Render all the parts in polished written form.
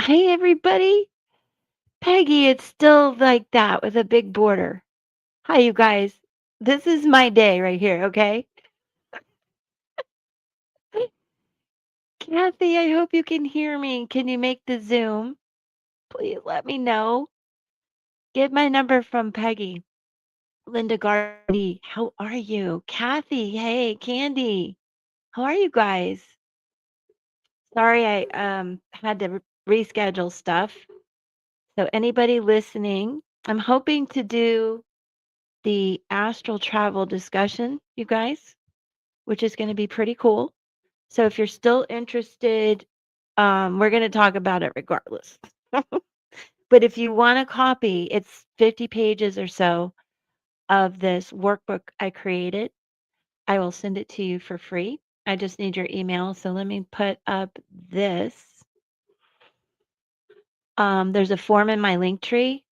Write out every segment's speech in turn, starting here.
Hey, everybody. Peggy, it's still like that with a big border. Hi, you guys. This is my day right here, okay? Kathy, I hope you can hear me. Can you make the Zoom? Please let me know. Get my number from Peggy. Linda Gardy, how are you? Kathy, hey, Candy. How are you guys? Sorry I had to reschedule stuff. So anybody listening, I'm hoping to do the astral travel discussion, you guys, which is going to be pretty cool. So if you're still interested, we're going to talk about it regardless. But if you want a copy, it's 50 pages or so of this workbook I created. I will send it to you for free. I just need your email. So let me put up this. There's a form in my link tree.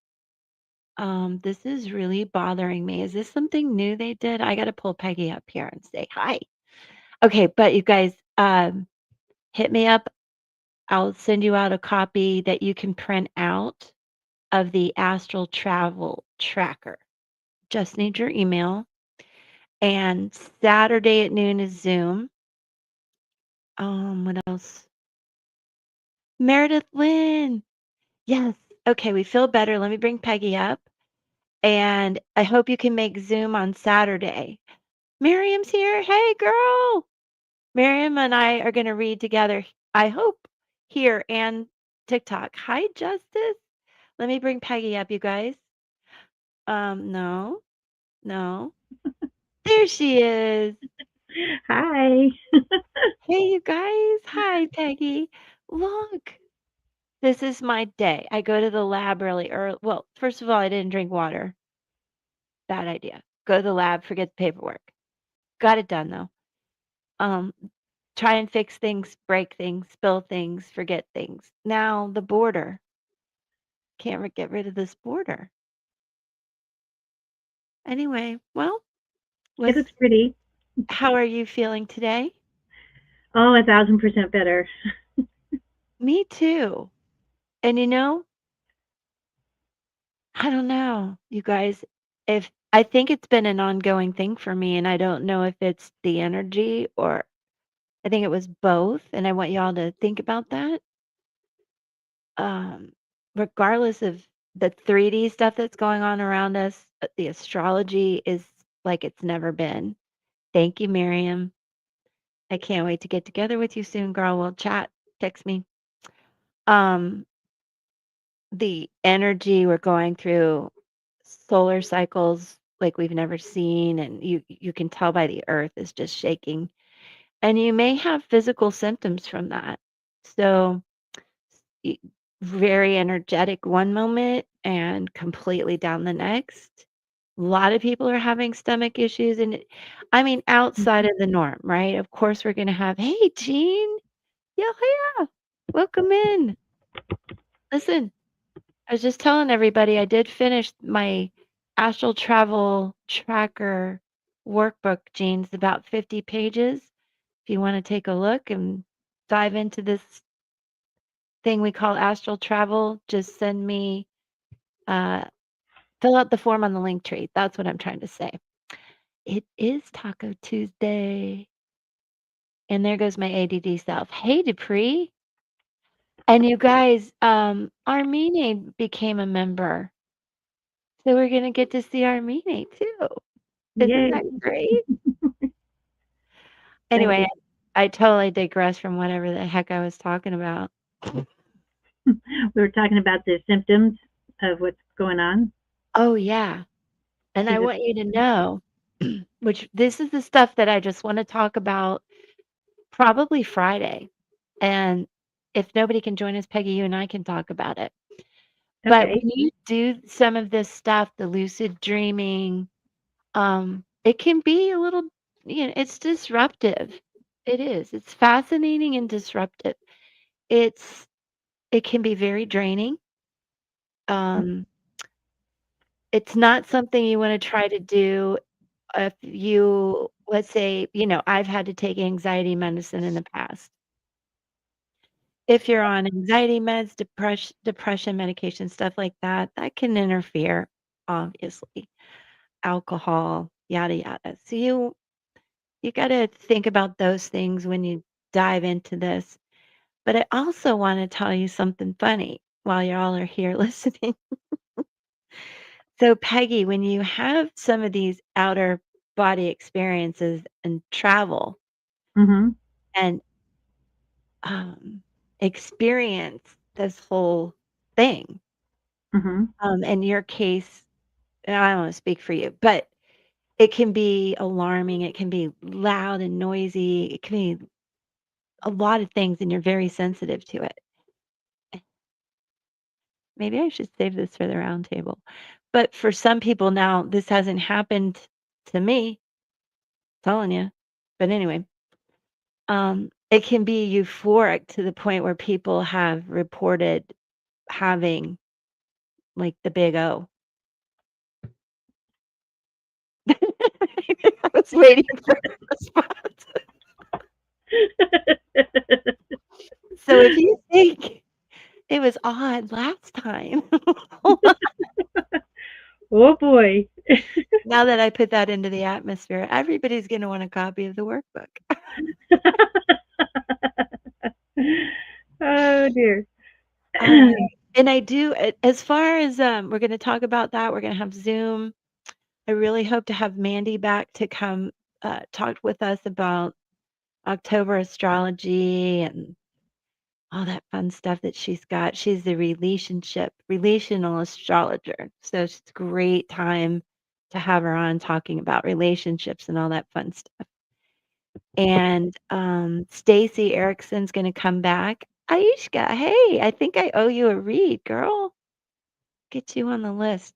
This is really bothering me. Is this something new they did? I got to pull Peggy up here and say hi. Okay, but you guys, hit me up. I'll send you out a copy that you can print out of the astral travel tracker. Just need your email. And Saturday at noon is Zoom. What else? Meredith Lynn. Yes. Okay, we feel better. Let me bring Peggy up. And I hope you can make Zoom on Saturday. Miriam's here. Hey, girl. Miriam and I are going to read together, I hope, here and TikTok. Hi, Justice. Let me bring Peggy up, you guys. No, no. There she is. Hi. Hey, you guys. Hi, Peggy. Look, this is my day. I go to the lab really early. Well, first of all, I didn't drink water. Bad idea. Go to the lab, forget the paperwork. Got it done, though. Um, Try and fix things, break things, spill things, forget things. Now, the border. Can't get rid of this border. Anyway, well, It was looks pretty. how are you feeling today? Oh, 1,000% better. Me too. And I don't know, you guys, if I think it's been an ongoing thing for me, and I don't know if it's the energy or I think it was both, and I want y'all to think about that. Um, Regardless of the 3D stuff that's going on around us, the astrology is like it's never been. Thank you, Miriam. I can't wait to get together with you soon, girl. We'll chat. Text me. Um, the energy we're going through, solar cycles like we've never seen, and you can tell by the earth is just shaking. And you may have physical symptoms from that. So y- very energetic one moment and completely down the next. A lot of people are having stomach issues, and I mean outside of the norm, right? Of course, we're gonna have, hey, Jean, yeah, yeah, welcome in. Listen, I was just telling everybody I did finish my astral travel tracker workbook, Jean. It's about 50 pages. If you want to take a look and dive into this thing we call astral travel, just send me, uh, fill out the form on the link tree. That's what I'm trying to say. It is Taco Tuesday. And there goes my ADD self. Hey, Dupree. And you guys, Armine became a member. So we're going to get to see Armine too. Isn't Yay. that great? Anyway, Excited. I totally digress from whatever the heck I was talking about. We were talking about the symptoms of what's going on. Oh, yeah. And I Is it want you to know, which this is the stuff that I just want to talk about probably Friday. And if nobody can join us, Peggy, you and I can talk about it. But okay? when you do some of this stuff, the lucid dreaming, it can be a little, it's disruptive. It is. It's fascinating and disruptive. It's it can be very draining. Um, it's not something you want to try to do if you, let's say, I've had to take anxiety medicine in the past. if you're on anxiety meds, depression medication, stuff like that, that can interfere, obviously. Alcohol, yada yada. So you got to think about those things when you dive into this. But I also want to tell you something funny while y'all are here listening. So, Peggy, when you have some of these outer body experiences and travel Mhm. and um, experience this whole thing, Mhm. in your case, and I don't want to speak for you, but it can be alarming. It can be loud and noisy. It can be a lot of things, and you're very sensitive to it. Maybe I should save this for the round table. But for some people now, this hasn't happened to me, telling you. But anyway, it can be euphoric to the point where people have reported having like the big O. I was waiting for a response. So if you think it was odd last time, Oh boy. now that I put that into the atmosphere, everybody's going to want a copy of the workbook. Oh dear. All right. And I do, as far as we're going to talk about that, we're going to have Zoom. I really hope to have Mandy back to come talk with us about October astrology and all that fun stuff that she's got. She's the relational astrologer. So it's a great time to have her on talking about relationships and all that fun stuff. And Stacy Erickson's going to come back. Aishka, hey, I think I owe you a read, girl. Get you on the list.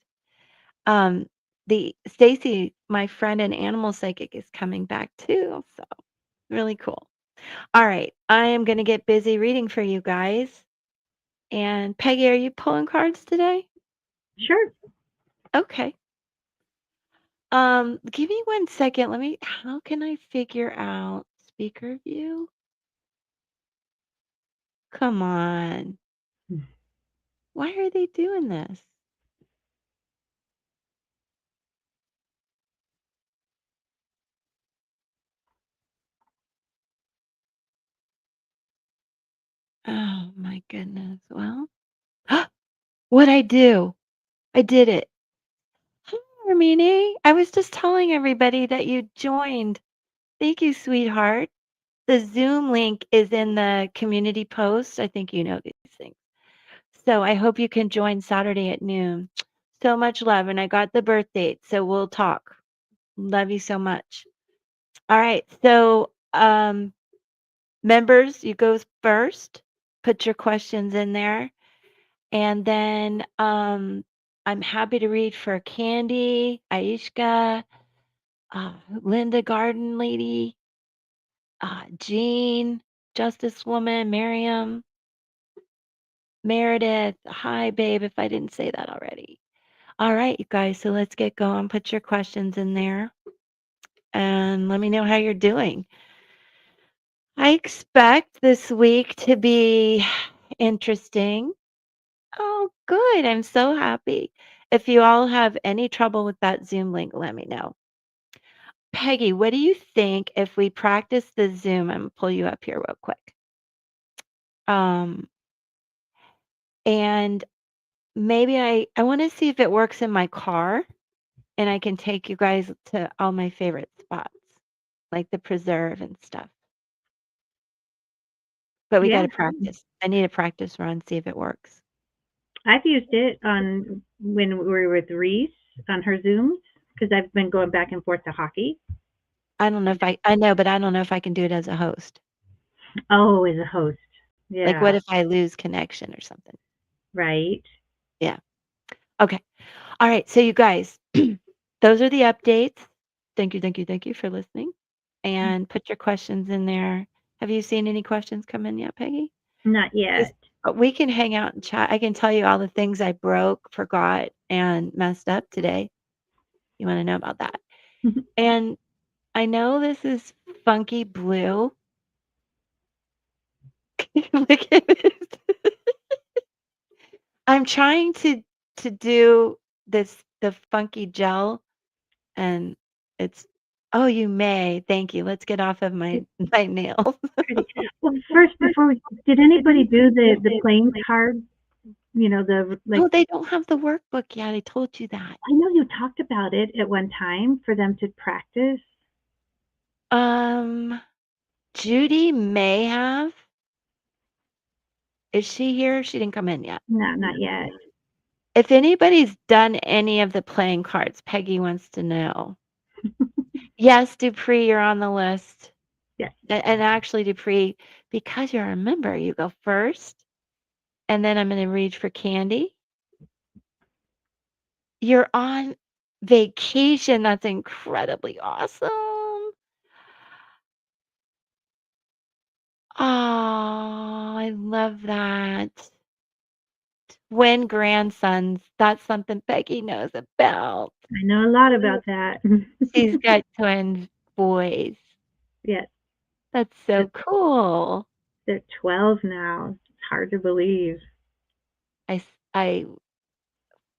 Um, the Stacy, my friend and animal psychic, is coming back too. So really cool. All right, I am going to get busy reading for you guys. And Peggy, are you pulling cards today? Sure. Okay. Give me 1 second. How can I figure out speaker view? Come on. Why are they doing this? Oh my goodness. Well, what'd I do? I did it. Hi, Hermine. I was just telling everybody that you joined. Thank you, sweetheart. The Zoom link is in the community post. I think you know these things. So I hope you can join Saturday at noon. So much love. And I got the birth date, so we'll talk. Love you so much. All right. So, members, you go first. Put your questions in there. And then I'm happy to read for Candy, Aishka, Linda Garden Lady, Jean, Justice Woman, Miriam, Meredith. Hi, babe, if I didn't say that already. All right, you guys, so let's get going. Put your questions in there and let me know how you're doing. I expect this week to be interesting. Oh, good. I'm so happy. If you all have any trouble with that Zoom link, let me know. Peggy, what do you think if we practice the Zoom? I'm gonna pull you up here real quick. Um, and maybe I want to see if it works in my car and I can take you guys to all my favorite spots, like the preserve and stuff. But we got Yeah. to practice. I need a practice run, see if it works. I've used it on when we were with Reese on her Zooms because I've been going back and forth to hockey. I don't know if I know, but I don't know if I can do it as a host. Oh, as a host. Like, Yeah. what if I lose connection or something? Right. Yeah. Okay. All right. So, you guys, those are the updates. Thank you, thank you, thank you for listening. And put your questions in there. Have you seen any questions come in yet, Peggy? Not 'Cause yet. we can hang out and chat. I can tell you all the things I broke, forgot, and messed up today. You want to know about that? And I know this is funky blue. Look at this. I'm trying to do the funky gel, and it's oh, you may. Thank you. Let's get off of my nails. Pretty. Well, first, before we, did anybody do the playing card? You know, the like. Oh, they don't have the workbook yet. I told you that. I know you talked about it at one time for them to practice. Um, Judy may have. Is she here? She didn't come in yet. No, not yet. If anybody's done any of the playing cards, Peggy wants to know. Yes, Dupree, you're on the list. Yes. And actually, Dupree, because you're a member, you go first, and then I'm going to read for Candy. You're on vacation. That's incredibly awesome. Oh, I love that. Twin grandsons. That's something Peggy knows about. I know a lot about that. She's got twin boys. Yes. That's so cool. They're 12 now. It's hard to believe. I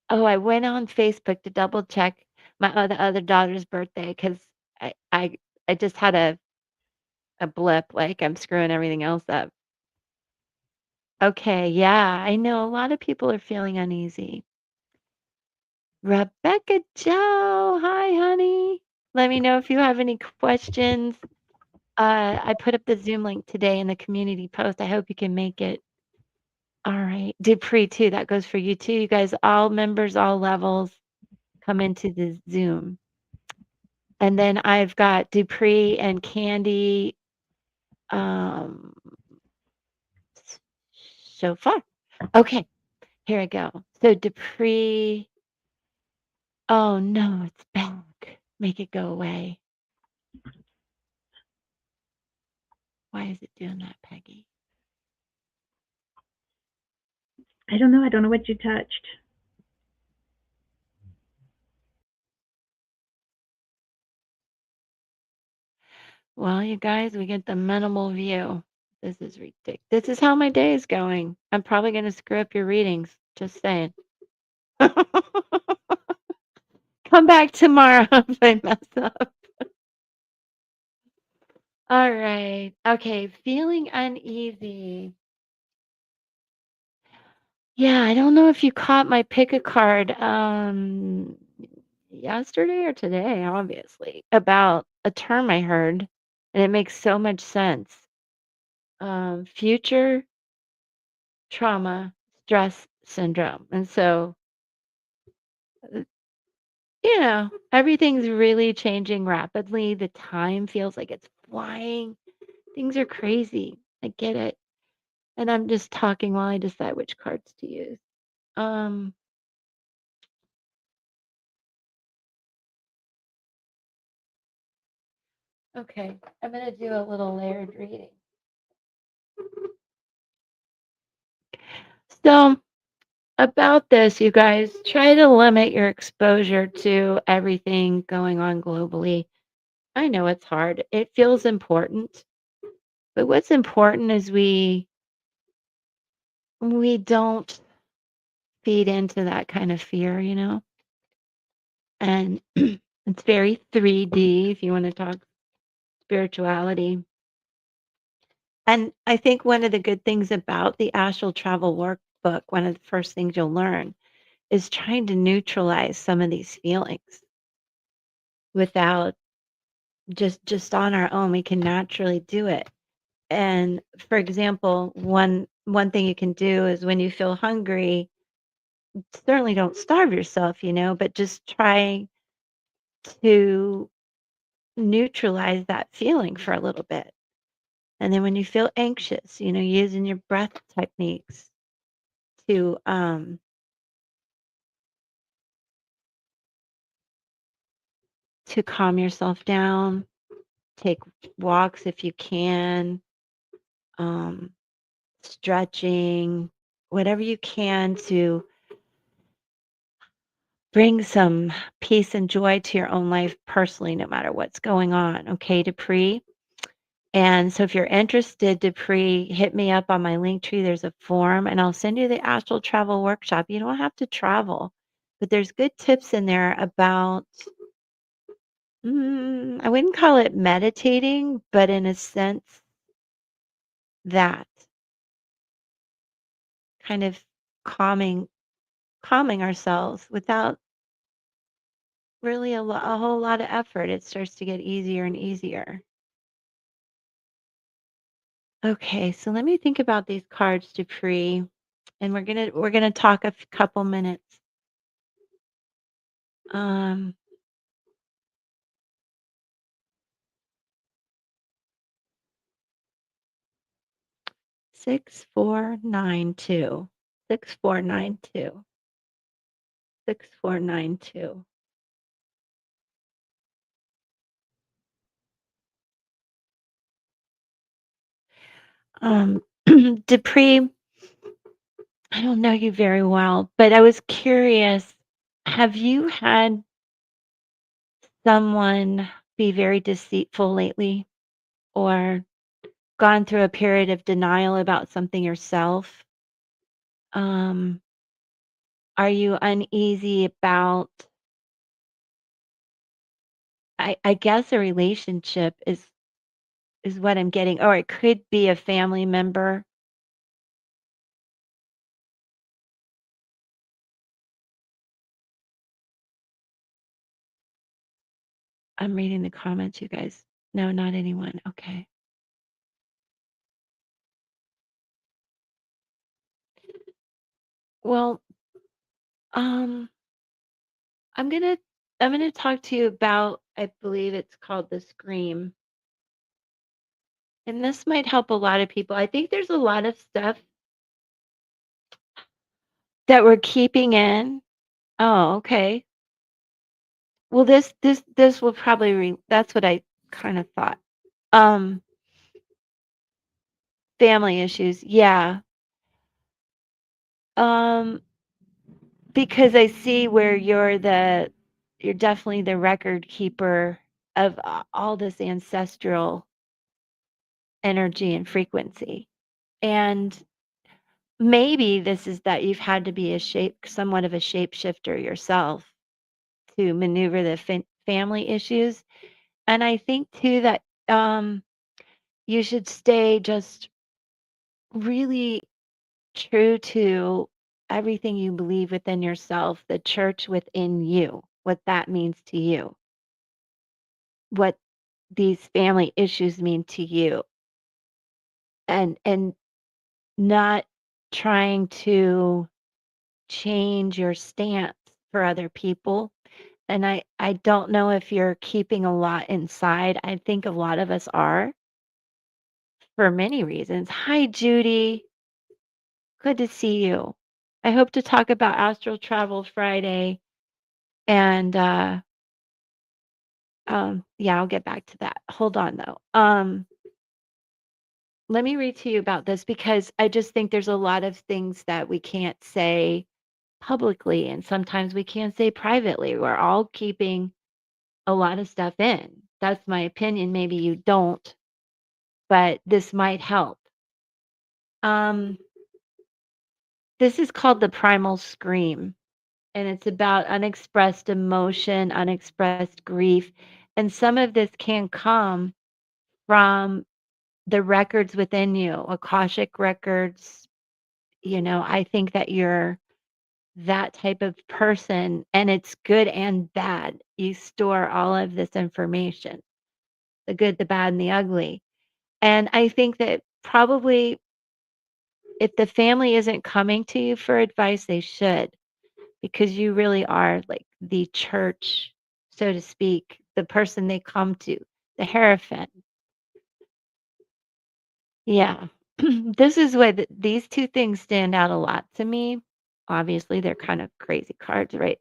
oh, I went on Facebook to double check my other daughter's birthday because I I I just had a blip, like I'm screwing everything else up. Okay, yeah, I know a lot of people are feeling uneasy. Rebecca Joe, hi, honey. Let me know if you have any questions. I put up the Zoom link today in the community post. I hope you can make it. All right. Dupree, too. That goes for you, too. You guys, all members, all levels, come into the Zoom. And then I've got Dupree and Candy um, so far. Okay, here I go. So Dupree, oh no, it's back. Make it go away. Why is it doing that, Peggy? I don't know. I don't know what you touched. Well, you guys, we get the minimal view. This is ridiculous. This is how my day is going. I'm probably going to screw up your readings. Just saying. Come back tomorrow if I mess up. All right. Okay. Feeling uneasy. Yeah, I don't know if you caught my pick a card yesterday or today, obviously, about a term I heard, and it makes so much sense. Future trauma stress syndrome. And so, uh, everything's really changing rapidly. The time feels like it's flying. Things are crazy. I get it. And I'm just talking while I decide which cards to use. Um, okay, I'm going to do a little layered reading. So, about this, you guys, try to limit your exposure to everything going on globally. I know it's hard. It feels important, but what's important is we don't feed into that kind of fear. And it's very 3D if you want to talk spirituality. And I think one of the good things about the astral travel workbook, one of the first things you'll learn is trying to neutralize some of these feelings without just on our own. We can naturally do it. And for example, one thing you can do is when you feel hungry, certainly don't starve yourself, but just try to neutralize that feeling for a little bit. And then when you feel anxious, using your breath techniques to to calm yourself down, take walks if you can, um, stretching, whatever you can to bring some peace and joy to your own life personally, no matter what's going on. Okay, Dupree? And so if you're interested, Dupree, hit me up on my link tree. There's a form and I'll send you the astral travel workshop. You don't have to travel, but there's good tips in there about, I wouldn't call it meditating, but in a sense that kind of calming calming ourselves without really a whole lot of effort. It starts to get easier and easier. Okay, so let me think about these cards, Dupree, and we're gonna talk a couple minutes. Um, 6492, 6492, 6492. Um, Dupree, I don't know you very well, but I was curious. Have you had someone be very deceitful lately, or gone through a period of denial about something yourself? Um, are you uneasy about, I guess a relationship is what I'm getting, or it could be a family member. I'm reading the comments, you guys. No, not anyone. Okay. Well, um, I'm gonna I'm gonna talk to you about, I believe it's called the scream. And this might help a lot of people. I think there's a lot of stuff that we're keeping in. Oh, okay. Well, this will probably that's what I kind of thought. Um, family issues. Yeah. Um, because I see where you're definitely the record keeper of all this ancestral energy and frequency. And maybe this is that you've had to be somewhat of a shapeshifter yourself to maneuver the family issues. And I think too that um, you should stay just really true to everything you believe within yourself, the church within you, what that means to you, what these family issues mean to you, and not trying to change your stance for other people. And I don't know if you're keeping a lot inside. I think a lot of us are for many reasons. Hi, Judy. Good to see you. I hope to talk about astral travel Friday. And yeah, I'll get back to that. Hold on though. Let me read to you about this because I just think there's a lot of things that we can't say publicly and sometimes we can't say privately. We're all keeping a lot of stuff in. That's my opinion. Maybe you don't, but this might help. Um, this is called the primal scream, and it's about unexpressed emotion, unexpressed grief. And some of this can come from the records within you, Akashic records. I think that you're that type of person, and it's good and bad. You store all of this information, the good, the bad, and the ugly. And I think that probably if the family isn't coming to you for advice, they should, because you really are like the church, so to speak, the person they come to, the Hierophant. Yeah. This is why these two things stand out a lot to me. Obviously, they're kind of crazy cards, right?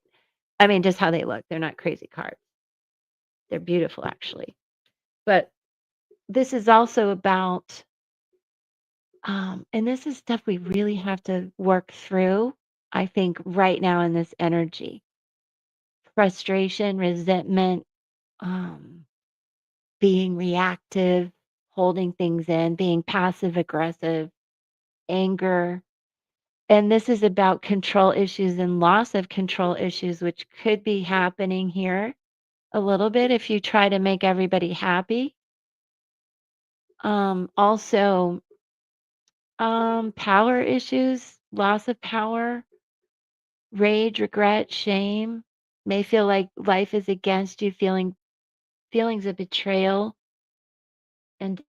I mean, just how they look. They're not crazy cards. They're beautiful, actually. But this is also about, and this is stuff we really have to work through, I think, right now in this energy frustration, resentment, um, being reactive, holding things in, being passive aggressive, anger. And this is about control issues and loss of control issues, which could be happening here a little bit if you try to make everybody happy. Also, power issues, loss of power, rage, regret, shame, may feel like life is against you, feelings of betrayal and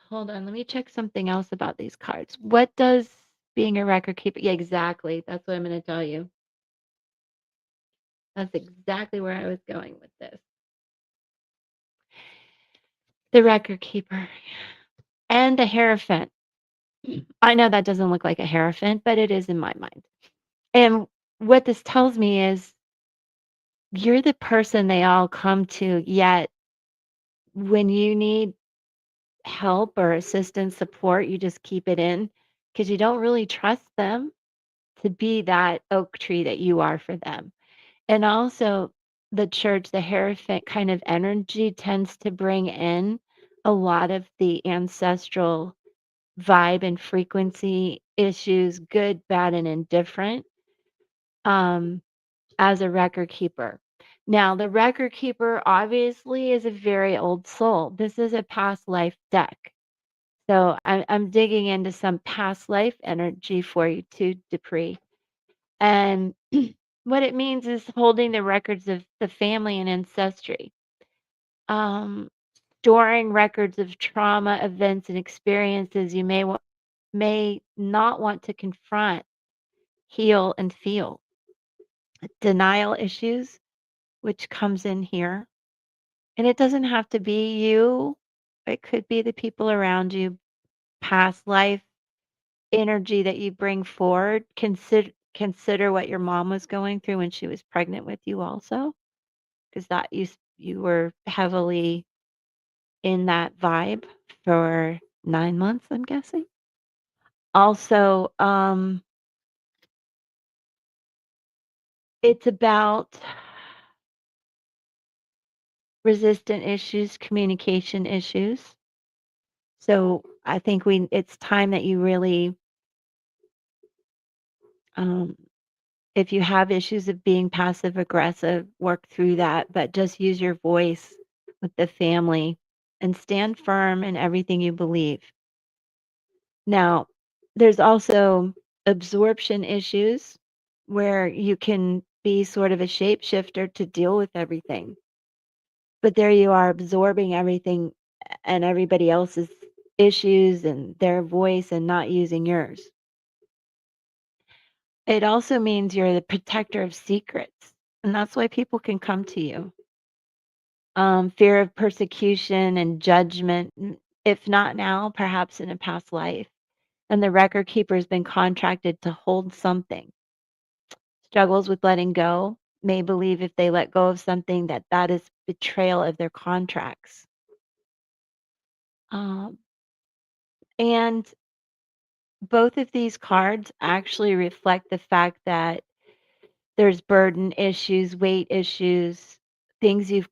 hold on, let me check something else about these cards. What does being a record keeper? Yeah, exactly. That's what I'm going to tell you. That's exactly where I was going with this. The record keeper and the Hierophant. I know that doesn't look like a Hierophant, but it is in my mind. And what this tells me is you're the person they all come to, yet when you need help or assistance, support, you just keep it in because you don't really trust them to be that oak tree that you are for them. And also, the church, the Hierophant kind of energy tends to bring in a lot of the ancestral vibe and frequency issues, good, bad, and indifferent, um, as a record keeper. Now, the record keeper obviously is a very old soul. This is a past life deck. So I'm digging into some past life energy for you too, Dupree. And what it means is holding the records of the family and ancestry, um, storing records of trauma, events, and experiences you may not want to confront, heal, and feel. Denial issues, which comes in here, and it doesn't have to be you. It could be the people around you, past life energy that you bring forward. Consider what your mom was going through when she was pregnant with you also, because that you were heavily in that vibe for 9 months, I'm guessing. Also, it's about resistant issues, communication issues. So I think it's time that you really, um, if you have issues of being passive aggressive, work through that, but just use your voice with the family and stand firm in everything you believe. Now, there's also absorption issues where you can be sort of a shapeshifter to deal with everything. But there you are absorbing everything and everybody else's issues and their voice and not using yours. It also means you're the protector of secrets. And that's why people can come to you. Fear of persecution and judgment, if not now, perhaps in a past life. And the record keeper has been contracted to hold something. Struggles with letting go, may believe if they let go of something that is betrayal of their contracts. Um, and both of these cards actually reflect the fact that there's burden issues, weight issues, things you've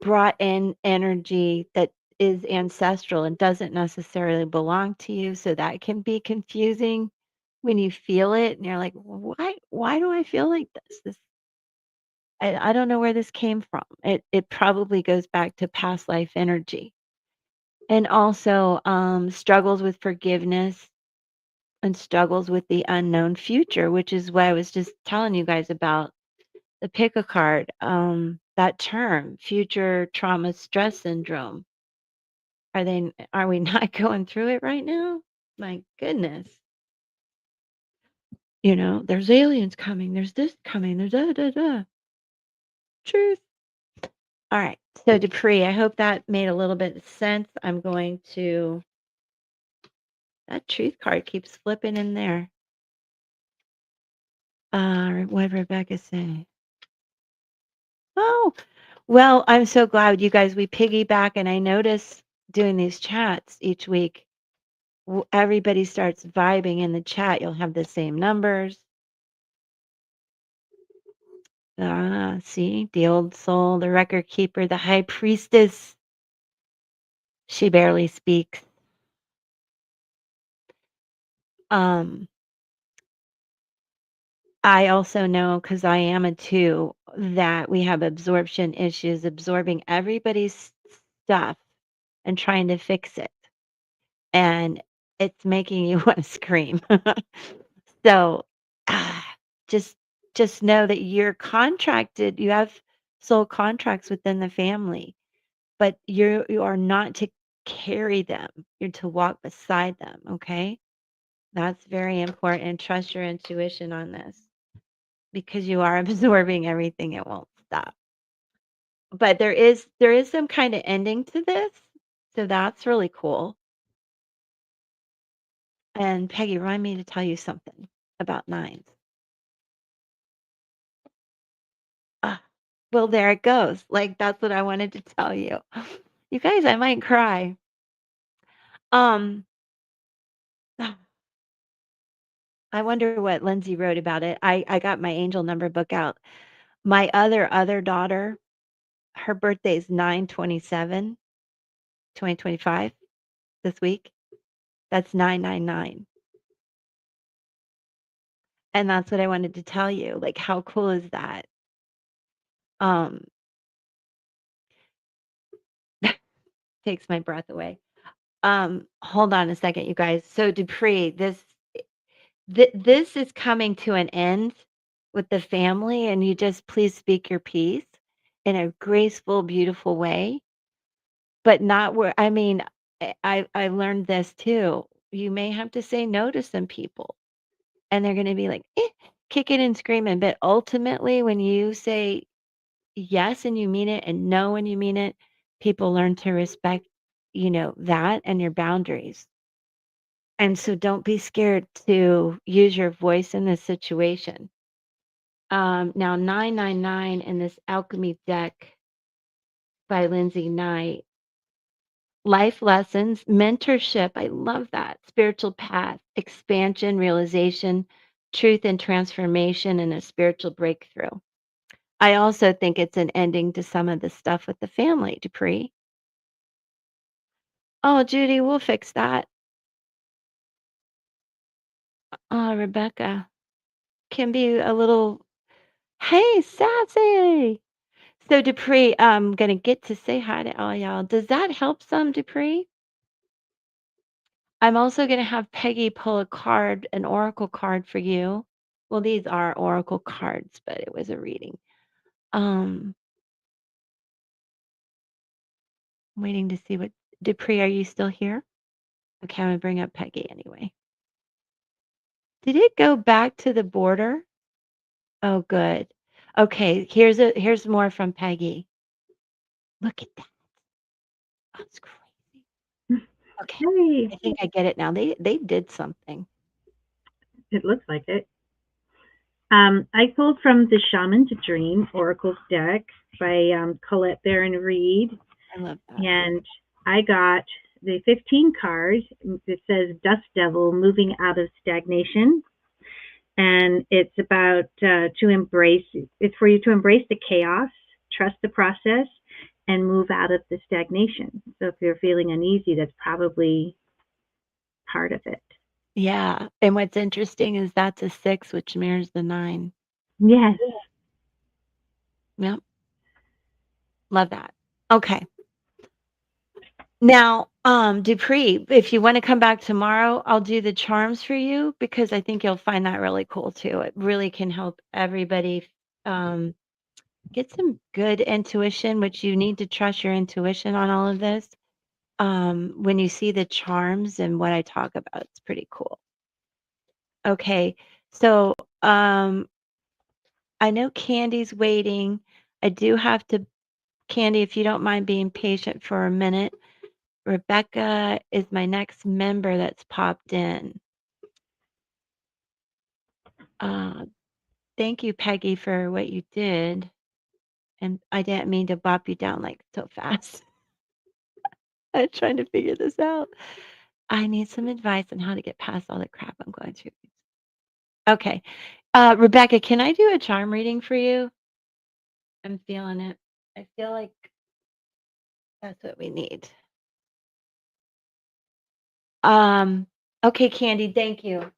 brought in energy that is ancestral and doesn't necessarily belong to you. So that can be confusing when you feel it and you're like, why do I feel like this? I don't know where this came from. It probably goes back to past life energy. And also struggles with forgiveness and struggles with the unknown future, which is what I was just telling you guys about the pick a card, that term, future trauma stress syndrome. Are we not going through it right now? My goodness. There's aliens coming, there's this coming, there's da da da. Truth. All right. So Dupree, I hope that made a little bit of sense. I'm going to that truth card keeps flipping in there. What did Rebecca say? Oh, well, I'm so glad you guys, we piggyback, and I notice doing these chats each week, everybody starts vibing in the chat. You'll have the same numbers. Ah, see, the old soul, the record keeper, the high priestess. She barely speaks. Um, I also know because I am a two that we have absorption issues, absorbing everybody's stuff and trying to fix it. And it's making you want to scream. So, ah, just just know that you're contracted. You have soul contracts within the family, but you are not to carry them. You're to walk beside them, okay? That's very important. Trust your intuition on this because you are absorbing everything. It won't stop. But there is some kind of ending to this. So that's really cool. And Peggy, remind me to tell you something about nines. Ah, well, there it goes. Like that's what I wanted to tell you. You guys, I might cry. Um, I wonder what Lindsay wrote about it. I got my angel number book out. My other daughter, her birthday is 9/27, 2025 this week. That's 999. And that's what I wanted to tell you. Like how cool is that? Um, takes my breath away. Hold on a second, you guys. So Dupree, this is coming to an end with the family, and you just please speak your piece in a graceful, beautiful way, but not where I mean, I learned this too. You may have to say no to some people, and they're gonna be like, kicking and screaming, but ultimately, when you say yes and you mean it and no and you mean it, people learn to respect, that and your boundaries. And so don't be scared to use your voice in this situation. Now 999 in this alchemy deck by Lindsay Knight. Life lessons, mentorship. I love that. Spiritual path, expansion, realization, truth and transformation, and a spiritual breakthrough. I also think it's an ending to some of the stuff with the family, Dupree. Oh, Judy, we'll fix that. Oh, Rebecca can be a little, hey, sassy. So, Dupree, I'm gonna get to say hi to all y'all. Does that help some, Dupree? I'm also gonna have Peggy pull a card, an oracle card for you. Well, these are oracle cards, but it was a reading. Um, waiting to see what Dupree, are you still here? Okay, I'm gonna bring up Peggy anyway. Did it go back to the border? Oh, good. Okay, here's more from Peggy. Look at that. That's crazy. Okay, Hey, I think I get it now. They did something. it looks like it. I pulled from the Shaman's Dream Oracles deck by Colette Baron Reed, I love that. and I got the 15 card. It says Dust Devil moving out of stagnation, and it's about to embrace. It's for you to embrace the chaos, trust the process, and move out of the stagnation. So if you're feeling uneasy, that's probably part of it. Yeah, and what's interesting is that's a 6, which mirrors the 9. Yes. Yep, love that. Okay. Now, Dupree, if you wanna come back tomorrow, I'll do the charms for you because I think you'll find that really cool too. It really can help everybody, um, get some good intuition, which you need to trust your intuition on all of this. When you see the charms and what I talk about, it's pretty cool. Okay, so, I know Candy's waiting. I do have to Candy, if you don't mind being patient for a minute. Rebecca is my next member that's popped in. Uh, thank you, Peggy, for what you did. And I didn't mean to bop you down like so fast. I'm trying to figure this out. I need some advice on how to get past all the crap I'm going through. Okay. Rebecca, can I do a charm reading for you? I'm feeling it. I feel like that's what we need. Um, okay, Candy, thank you.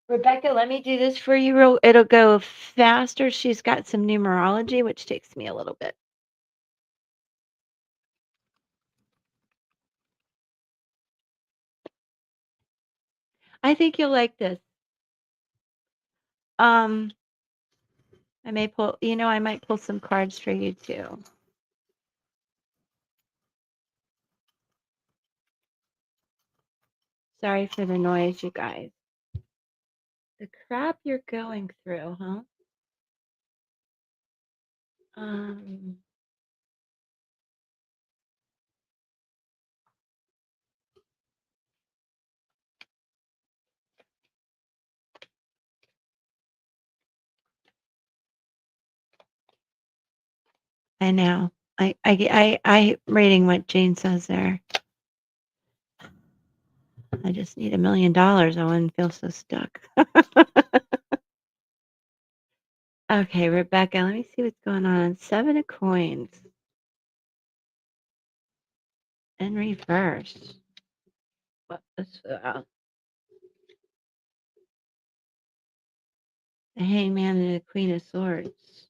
Rebecca, let me do this for you. It'll go faster. She's got some numerology, which takes me a little bit. I think you'll like this. Um, I may pull, I might pull some cards for you too. Sorry for the noise, you guys. The crap you're going through, huh? Um, I know. I reading what Jane says there. I just need $1 million. I wouldn't feel so stuck. Okay, Rebecca, let me see what's going on. 7 of coins in reverse. What is the hangman and the queen of swords?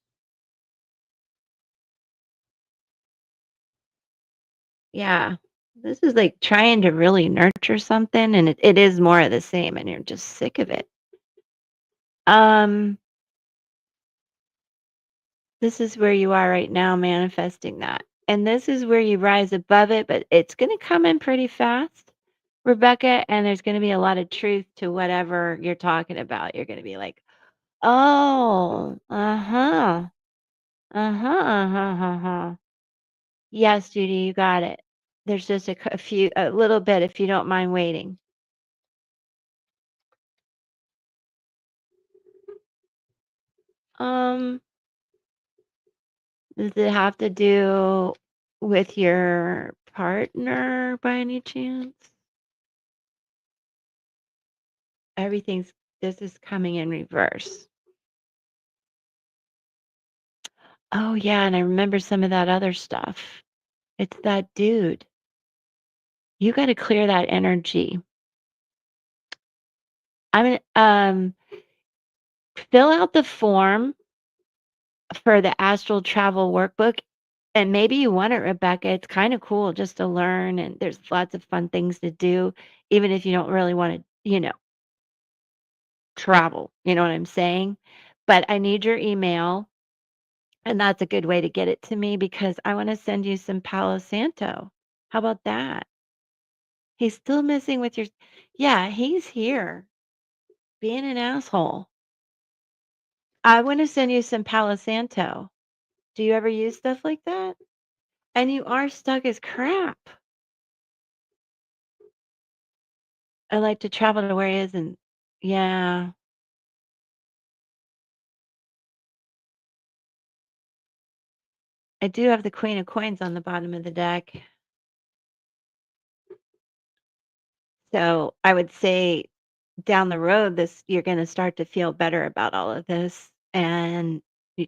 Yeah, this is like trying to really nurture something, and it is more of the same, and you're just sick of it. Um, this is where you are right now, manifesting that. And this is where you rise above it, but it's going to come in pretty fast, Rebecca, and there's going to be a lot of truth to whatever you're talking about. You're going to be like, oh, uh-huh, uh-huh, uh-huh, uh-huh. Yes, Judy, you got it. There's just a little bit, if you don't mind waiting. Um, does it have to do with your partner by any chance? Everything's this is coming in reverse. Oh yeah, and I remember some of that other stuff. It's that dude. You got to clear that energy. I'm gonna fill out the form for the astral travel workbook. And maybe you want it, Rebecca. It's kind of cool just to learn, and there's lots of fun things to do, even if you don't really want to, travel. You know what I'm saying? But I need your email, and that's a good way to get it to me because I want to send you some Palo Santo. How about that? He's still messing with your. Yeah, he's here being an asshole. I want to send you some Palo Santo. Do you ever use stuff like that? And you are stuck as crap. I like to travel to where he is, and yeah, I do have the Queen of Coins on the bottom of the deck. So I would say down the road, this you're going to start to feel better about all of this, and you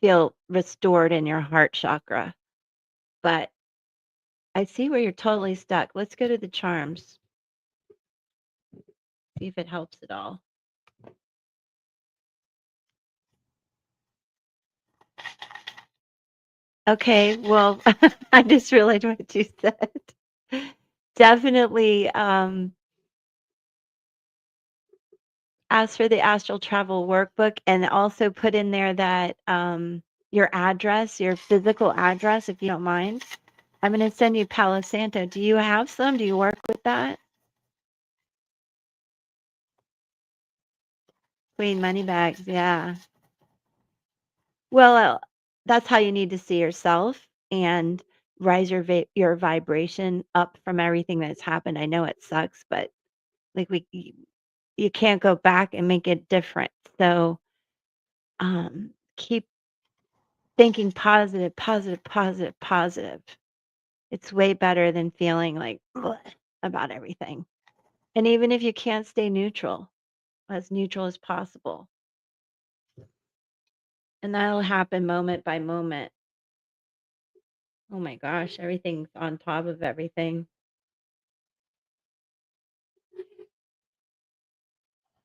feel restored in your heart chakra. But I see where you're totally stuck. Let's go to the charms, see if it helps at all. Okay, well, I just realized what you said. Definitely ask for the astral travel workbook and also put in there that your address, your physical address, if you don't mind. I'm going to send you Palo Santo. Do you have some? Do you work with that? Queen Moneybags, yeah. Well, that's how you need to see yourself and rise your vibration up from everything that's happened. I know it sucks, but like you can't go back and make it different. So keep thinking positive, positive, positive, positive. It's way better than feeling like "Bleh" about everything. And even if you can't stay neutral as possible. And that'll happen moment by moment. Oh my gosh, everything's on top of everything.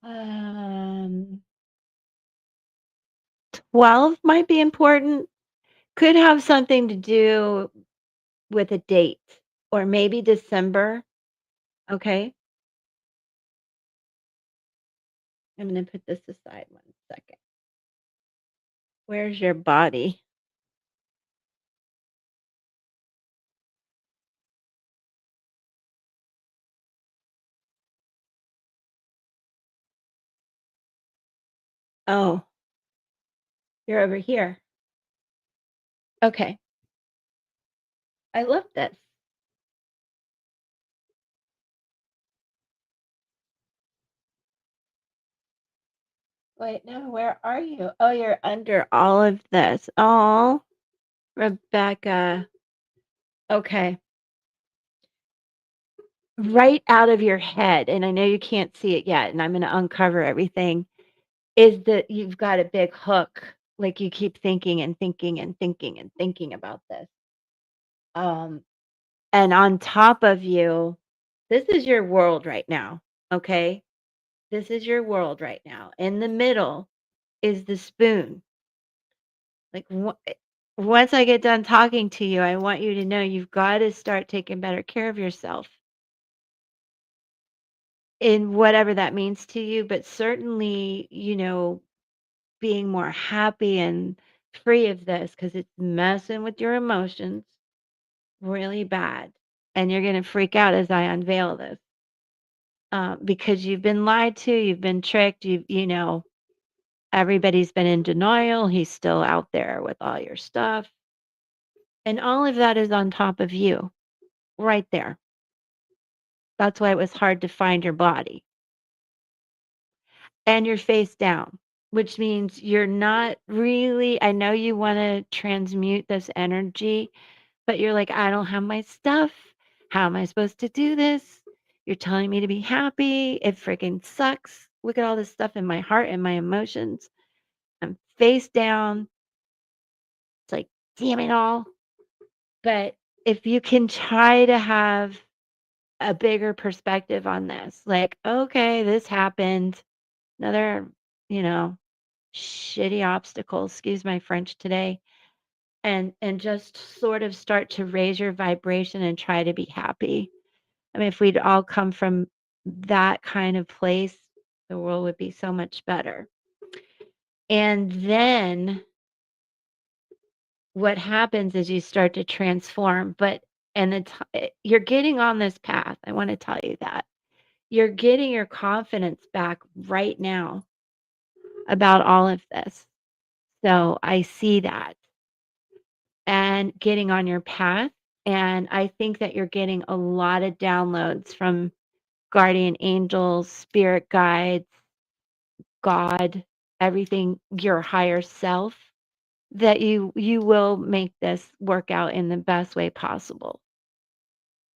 Um, 12 might be important. Could have something to do with a date or maybe December. Okay. I'm going to put this aside 1 second. Where's your body? Oh, you're over here. Okay. I love this. Wait, no, where are you? Oh, you're under all of this. Oh, Rebecca. Okay. Right out of your head, and I know you can't see it yet, and I'm going to uncover everything, is that you've got a big hook. Like you keep thinking and thinking and thinking and thinking about this. Um, and on top of you, this is your world right now. Okay. This is your world right now. In the middle is the spoon. Like, once I get done talking to you, I want you to know you've got to start taking better care of yourself in whatever that means to you. But certainly, being more happy and free of this because it's messing with your emotions really bad. And you're going to freak out as I unveil this because you've been lied to, you've been tricked, everybody's been in denial. He's still out there with all your stuff. And all of that is on top of you right there. That's why it was hard to find your body. And you're face down, which means you're not really, I know you want to transmute this energy, but you're like, I don't have my stuff. How am I supposed to do this? You're telling me to be happy. It freaking sucks. Look at all this stuff in my heart and my emotions. I'm face down. It's like, damn it all. But if you can try to have a bigger perspective on this, like, okay, this happened. Another, you know, shitty obstacle, excuse my French today. And just sort of start to raise your vibration and try to be happy. I mean, if we'd all come from that kind of place, the world would be so much better. And then what happens is you start to transform, but and you're getting on this path. I want to tell you that. You're getting your confidence back right now about all of this. So I see that and getting on your path. And I think that you're getting a lot of downloads from guardian angels, spirit guides, God, everything, your higher self, that you will make this work out in the best way possible.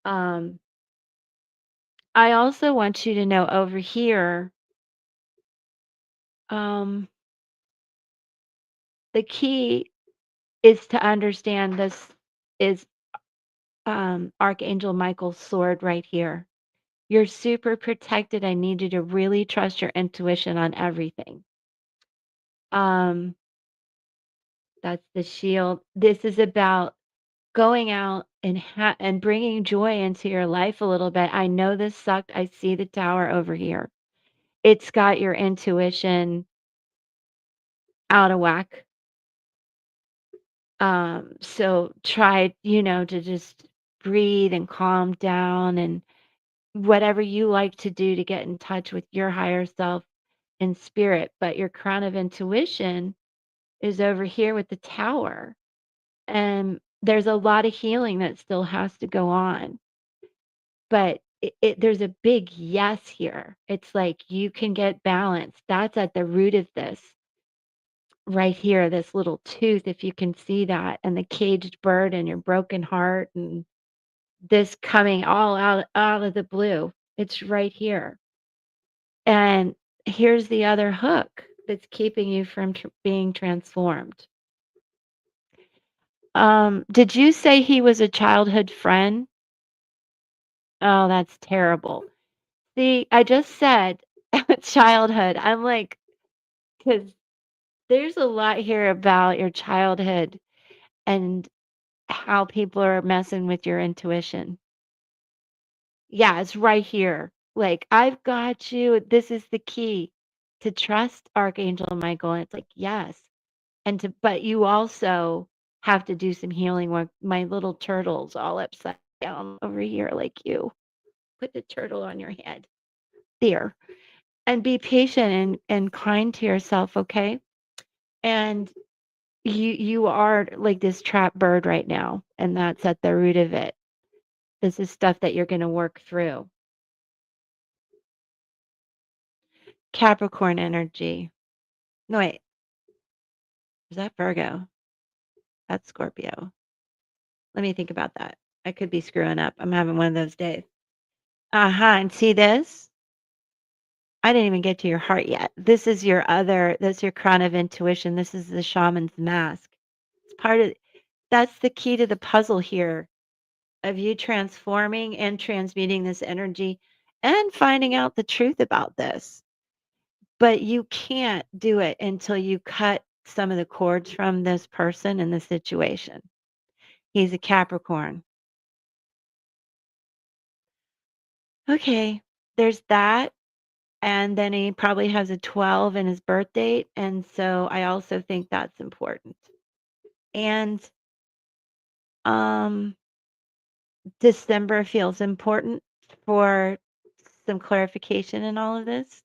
Um, I also want you to know over here, um, the key is to understand this is Archangel Michael's sword right here. You're super protected. I need you to really trust your intuition on everything. Um, that's the shield. This is about going out and and bringing joy into your life a little bit. I know this sucked. I see the tower over here. It's got your intuition out of whack. So try, to just breathe and calm down and whatever you like to do to get in touch with your higher self and spirit. But your crown of intuition is over here with the tower. And there's a lot of healing that still has to go on. But there's a big yes here. It's like you can get balance. That's at the root of this right here, this little tooth, if you can see that, and the caged bird and your broken heart and this coming all out of the blue. It's right here. And here's the other hook. that's keeping you from being transformed. Did you say he was a childhood friend? Oh, that's terrible. See, I just said childhood. I'm like, because there's a lot here about your childhood and how people are messing with your intuition. Yeah, it's right here. Like, I've got you. This is the key to trust Archangel Michael. And it's like, yes. And but you also have to do some healing work. My little turtle's all upside down over here, like you. Put the turtle on your head. There. And be patient and kind to yourself, okay? And you are like this trapped bird right now, and that's at the root of it. This is stuff that you're going to work through. Capricorn energy. No, wait. Is that Virgo? That's Scorpio. Let me think about that. I could be screwing up. I'm having one of those days. And see this? I didn't even get to your heart yet. This is that's your crown of intuition. This is the shaman's mask. It's part of, that's the key to the puzzle here of you transforming and transmuting this energy and finding out the truth about this. But you can't do it until you cut some of the cords from this person and the situation. He's a Capricorn. Okay, there's that. And then he probably has a 12 in his birth date. And so I also think that's important. And um, December feels important for some clarification in all of this.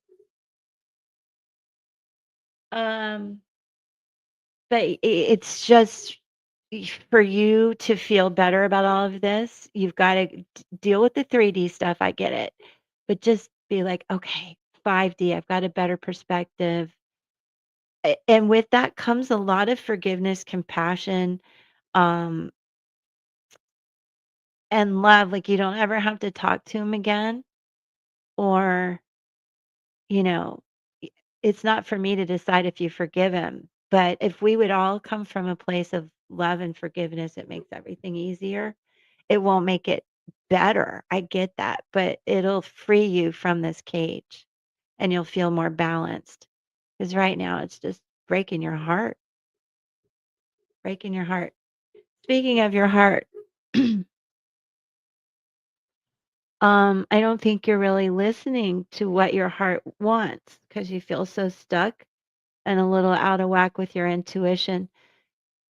Um, but it's just for you to feel better about all of this, you've got to deal with the 3D stuff. I get it. But just be like, okay, 5D, I've got a better perspective. And with that comes a lot of forgiveness, compassion, um, and love. Like you don't ever have to talk to him again, or, you know, i- it's not for me to decide if you forgive him. But if we would all come from a place of love and forgiveness, it makes everything easier. It won't make it better. I get that, but it'll free you from this cage and you'll feel more balanced. Because right now it's just breaking your heart, breaking your heart. Speaking of your heart, I don't think you're really listening to what your heart wants because you feel so stuck and a little out of whack with your intuition.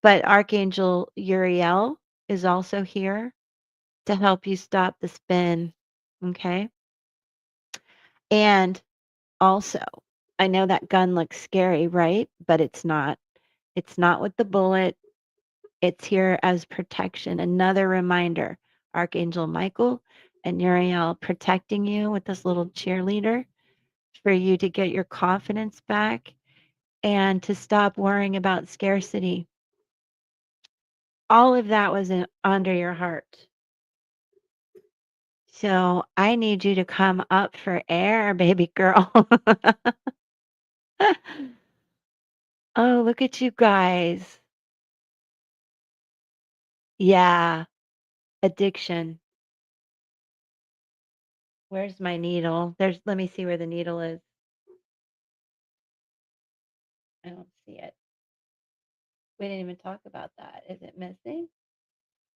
But Archangel Uriel is also here to help you stop the spin. Okay. And also, I know that gun looks scary, right? But it's not. It's not with the bullet. It's here as protection. Another reminder, Archangel Michael and Uriel protecting you with this little cheerleader for you to get your confidence back and to stop worrying about scarcity. All of that was under your heart. So I need you to come up for air, baby girl. Oh, look at you guys. Yeah, addiction. Where's my needle? Let me see where the needle is. I don't see it. We didn't even talk about that. Is it missing?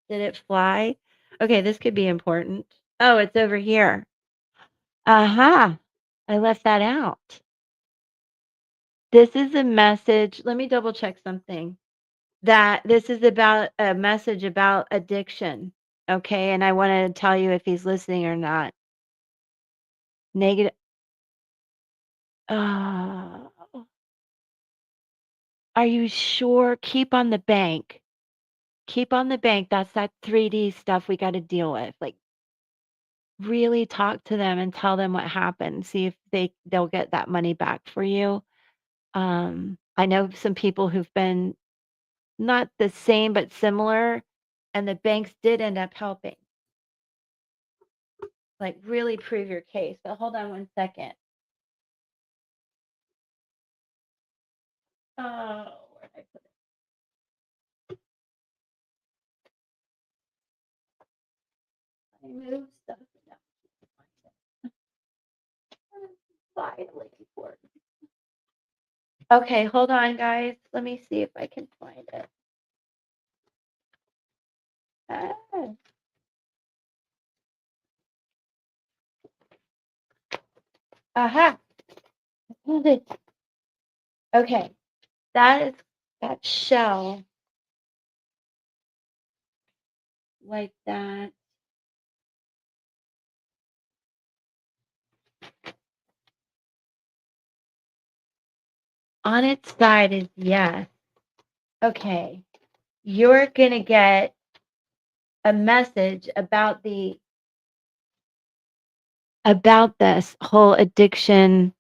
Did it fly? Okay, this could be important. Oh, it's over here. Aha. I left that out. This is a message. Let me double check something. That this is about a message about addiction. Okay, and I want to tell you if he's listening or not. Negative. Oh, are you sure? Keep on the bank. Keep on the bank. That's that 3D stuff we got to deal with. Like really talk to them and tell them what happened. See if they'll get that money back for you. I know some people who've been not the same but similar, and the banks did end up helping. Like really prove your case. But hold on one second. Where did I put it? I moved stuff and now I can't find it. Vitally important. Okay, hold on, guys. Let me see if I can find it. Ah. Aha! I found it. Okay, that is that shell like that. On its side is yes. Okay, you're gonna get a message about this whole addiction,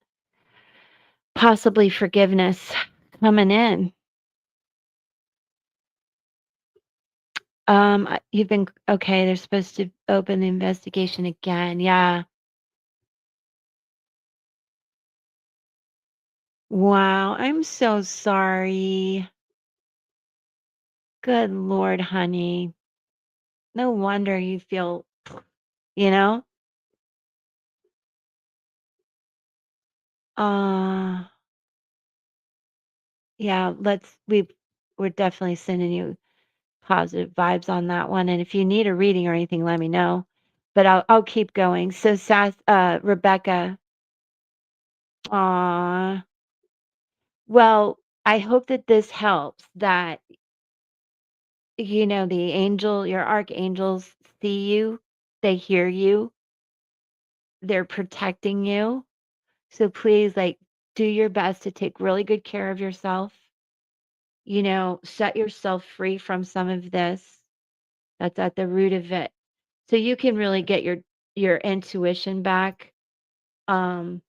possibly forgiveness coming in. You've been okay. They're supposed to open the investigation again. Yeah. Wow. I'm so sorry. Good Lord, honey. No wonder you feel, you know? Uh, yeah, we're definitely sending you positive vibes on that one. And if you need a reading or anything, let me know. But I'll keep going. So Rebecca, aw. Well, I hope that this helps, that your archangels see you, they hear you, they're protecting you. So please, like, do your best to take really good care of yourself. Set yourself free from some of this. That's at the root of it. So you can really get your intuition back, um,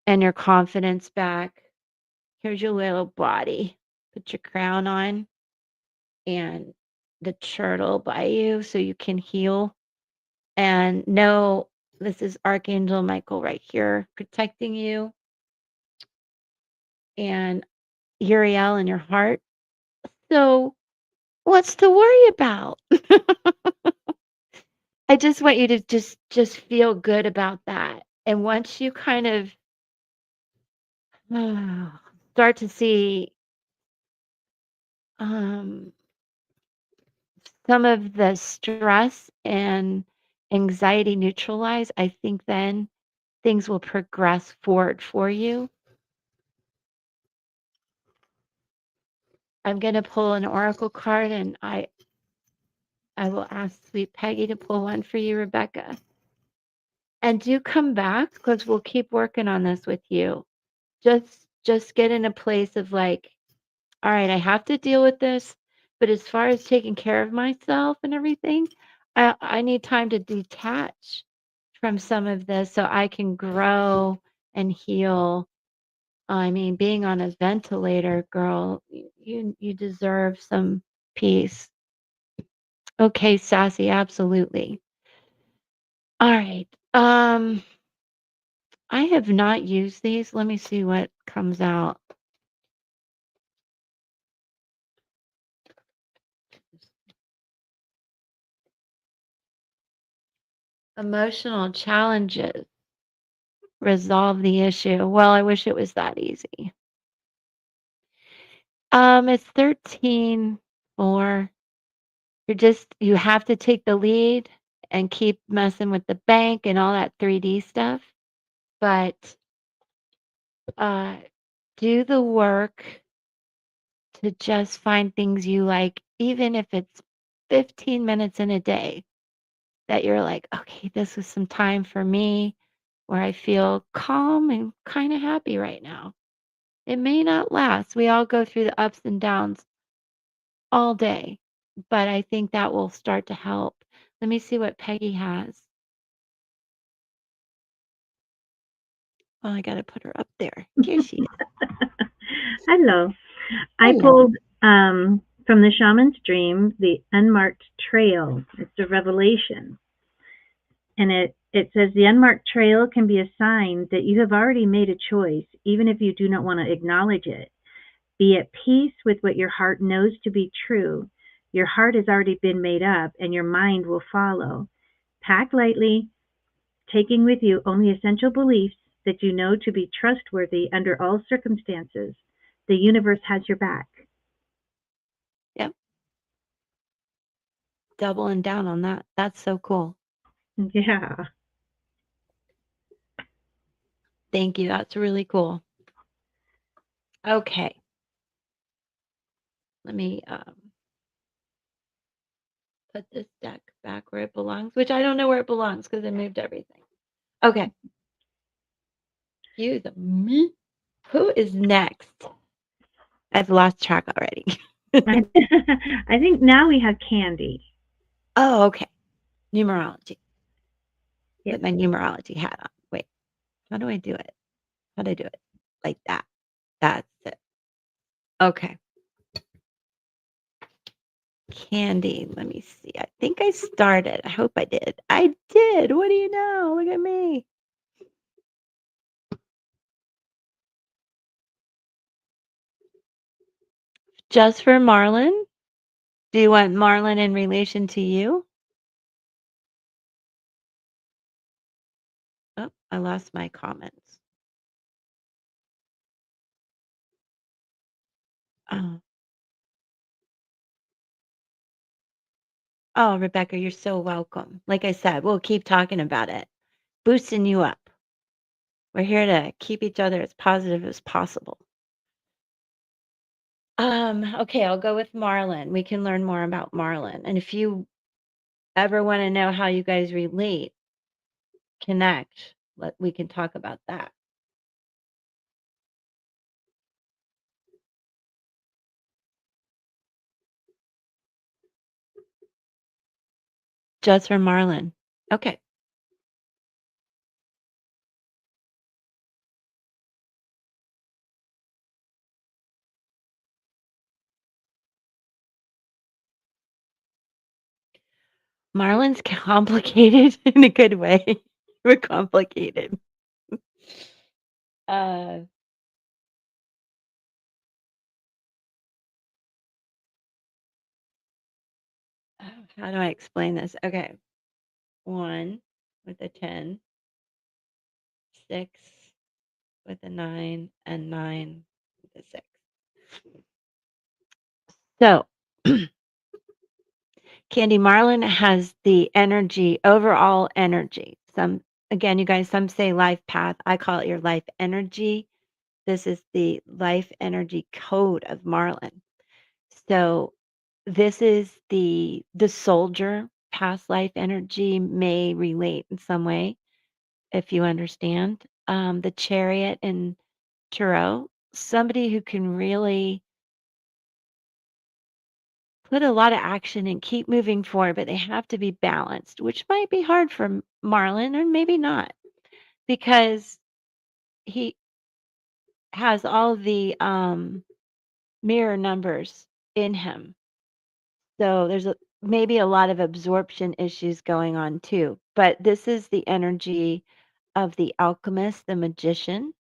and your confidence back. Here's your little body. Put your crown on and the turtle by you so you can heal. And know this is Archangel Michael right here protecting you, and Uriel in your heart. So what's to worry about? I just want you to just feel good about that. And once you kind of start to see um, some of the stress and anxiety neutralize, I think then things will progress forward for you. I'm going to pull an oracle card, and I will ask sweet Peggy to pull one for you, Rebecca. And do come back, because we'll keep working on this with you. Just get in a place of like, all right, I have to deal with this, but as far as taking care of myself and everything, I need time to detach from some of this so I can grow and heal. I mean, being on a ventilator, girl, you deserve some peace. Okay, Sassy, absolutely. All right. I have not used these. Let me see what comes out. Emotional challenges. Resolve the issue. Well, I wish it was that easy. It's 13-4. You have to take the lead and keep messing with the bank and all that 3D stuff. But uh do the work to just find things you like, even if it's 15 minutes in a day that you're like, okay, this is some time for me where I feel calm and kind of happy right now. It may not last. We all go through the ups and downs all day, but I think that will start to help. Let me see what Peggy has. Oh, I got to put her up there. Here she is. Hello. I Hello. pulled from the shaman's dream the unmarked trail. It's a revelation. And it says the unmarked trail can be a sign that you have already made a choice, even if you do not want to acknowledge it. Be at peace with what your heart knows to be true. Your heart has already been made up, and your mind will follow. Pack lightly, taking with you only essential beliefs that you know to be trustworthy under all circumstances. The universe has your back. Yep. Doubling down on that. That's so cool. Yeah. Thank you. That's really cool. Okay. Let me put this deck back where it belongs, which I don't know where it belongs because I moved everything. Okay. Excuse me. Who is next? I've lost track already. I think now we have Candy. Oh, okay. Numerology. Yes. Put my numerology hat on. Wait, how do I do it? How do I do it? Like that. That's it. Okay. Candy. Let me see. I think I started. I hope I did. I did. What do you know? Look at me. Just for Marlon? Do you want Marlon in relation to you? Oh, I lost my comments. Oh. Oh, Rebecca, you're so welcome. Like I said, we'll keep talking about it, boosting you up. We're here to keep each other as positive as possible. Okay, I'll go with Marlon. We can learn more about Marlon. And if you ever want to know how you guys relate, connect, we can talk about that. Just for Marlon. Okay. Marlon's complicated in a good way. We're complicated. Uh, how do I explain this? Okay. 1 with a 10, 6 with a 9, and 9 with a 6. So, Candy Marlin has the energy, overall energy. Again, you guys, some say life path. I call it your life energy. This is the life energy code of Marlin. So, this is the soldier past life energy may relate in some way if you understand. The chariot and tarot, somebody who can really put a lot of action and keep moving forward, but they have to be balanced, which might be hard for Marlon or maybe not because he has all the mirror numbers in him. So there's maybe a lot of absorption issues going on too. But this is the energy of the alchemist, the magician,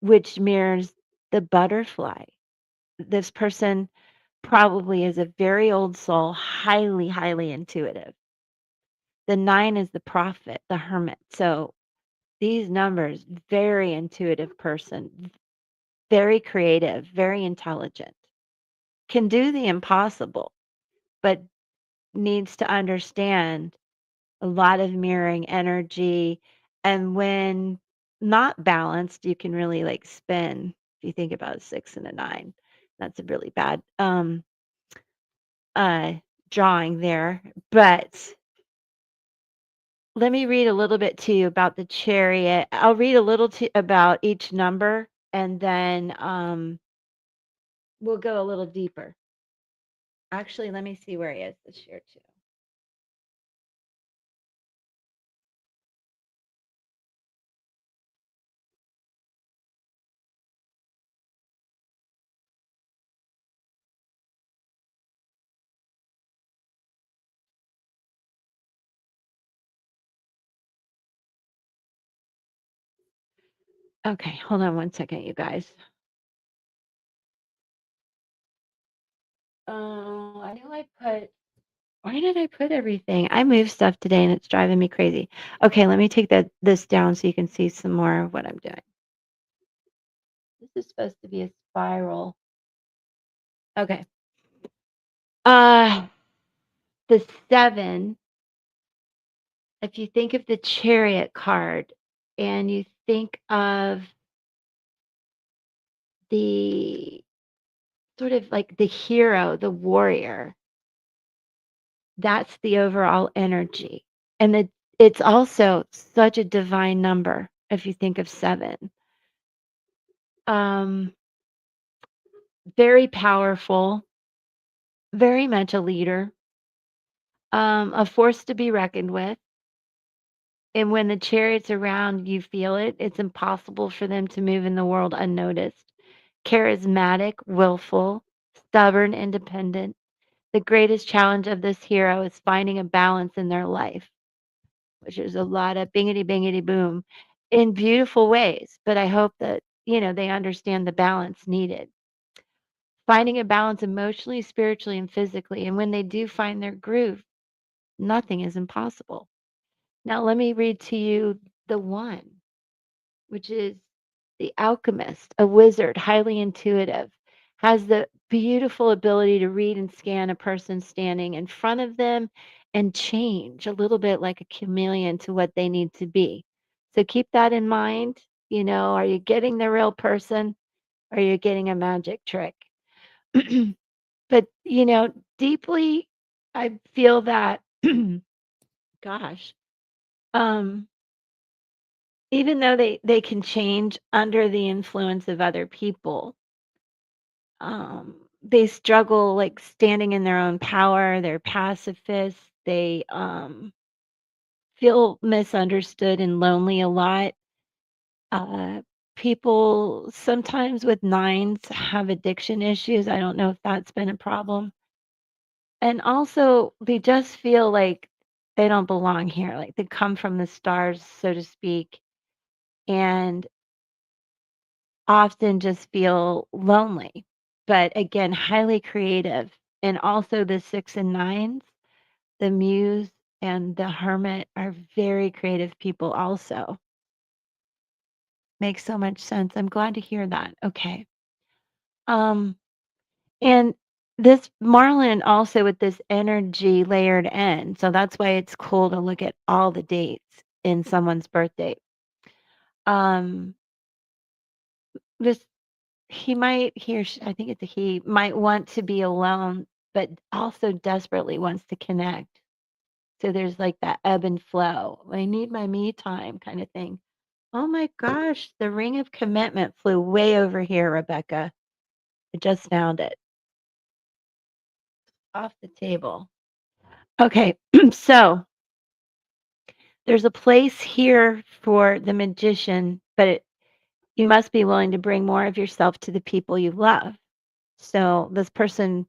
which mirrors the butterfly. This person probably is a very old soul, highly, highly intuitive. The 9 is the prophet, the hermit. So these numbers, very intuitive person, very creative, very intelligent, can do the impossible, but needs to understand a lot of mirroring energy. And when not balanced, you can really like spin. If you think about a 6 and a 9, that's a really bad uh drawing there. But let me read a little bit to you about the chariot. I'll read a little about each number and then we'll go a little deeper. Actually, let me see where he is this year too. Okay, hold on one second, you guys. Oh, I know I put why did I put everything? I moved stuff today and it's driving me crazy. Okay, let me take this down so you can see some more of what I'm doing. This is supposed to be a spiral. Okay. Uh the 7, if you think of the chariot card and you think of the sort of like the hero, the warrior, that's the overall energy. And it's also such a divine number if you think of 7. Um, very powerful, very much a leader, a force to be reckoned with. And when the chariot's around, you feel it. It's impossible for them to move in the world unnoticed. Charismatic, willful, stubborn, independent. The greatest challenge of this hero is finding a balance in their life, which is a lot of bingity bingity boom in beautiful ways. But I hope that, they understand the balance needed. Finding a balance emotionally, spiritually, and physically. And when they do find their groove, nothing is impossible. Now, let me read to you the 1, which is the alchemist, a wizard, highly intuitive, has the beautiful ability to read and scan a person standing in front of them and change a little bit like a chameleon to what they need to be. So keep that in mind. Are you getting the real person or are you getting a magic trick? But, deeply, I feel that, gosh, um, even though they can change under the influence of other people, they struggle like standing in their own power. They're pacifists. They feel misunderstood and lonely a lot. Uh, People sometimes with 9s have addiction issues. I don't know if that's been a problem. And also, they just feel like they don't belong here. Like they come from the stars, so to speak, and often just feel lonely. But again, highly creative. And also the 6 and 9s, the muse and the hermit are very creative people also. Makes so much sense. I'm glad to hear that. Okay. Um, and this Marlin also with this energy layered in. So that's why it's cool to look at all the dates in someone's birthday. Um, this I think it's a he, might want to be alone, but also desperately wants to connect. So there's like that ebb and flow. I need my me time kind of thing. Oh my gosh, the ring of commitment flew way over here, Rebecca. I just found it off the table. Okay, so there's a place here for the magician, but you must be willing to bring more of yourself to the people you love. So this person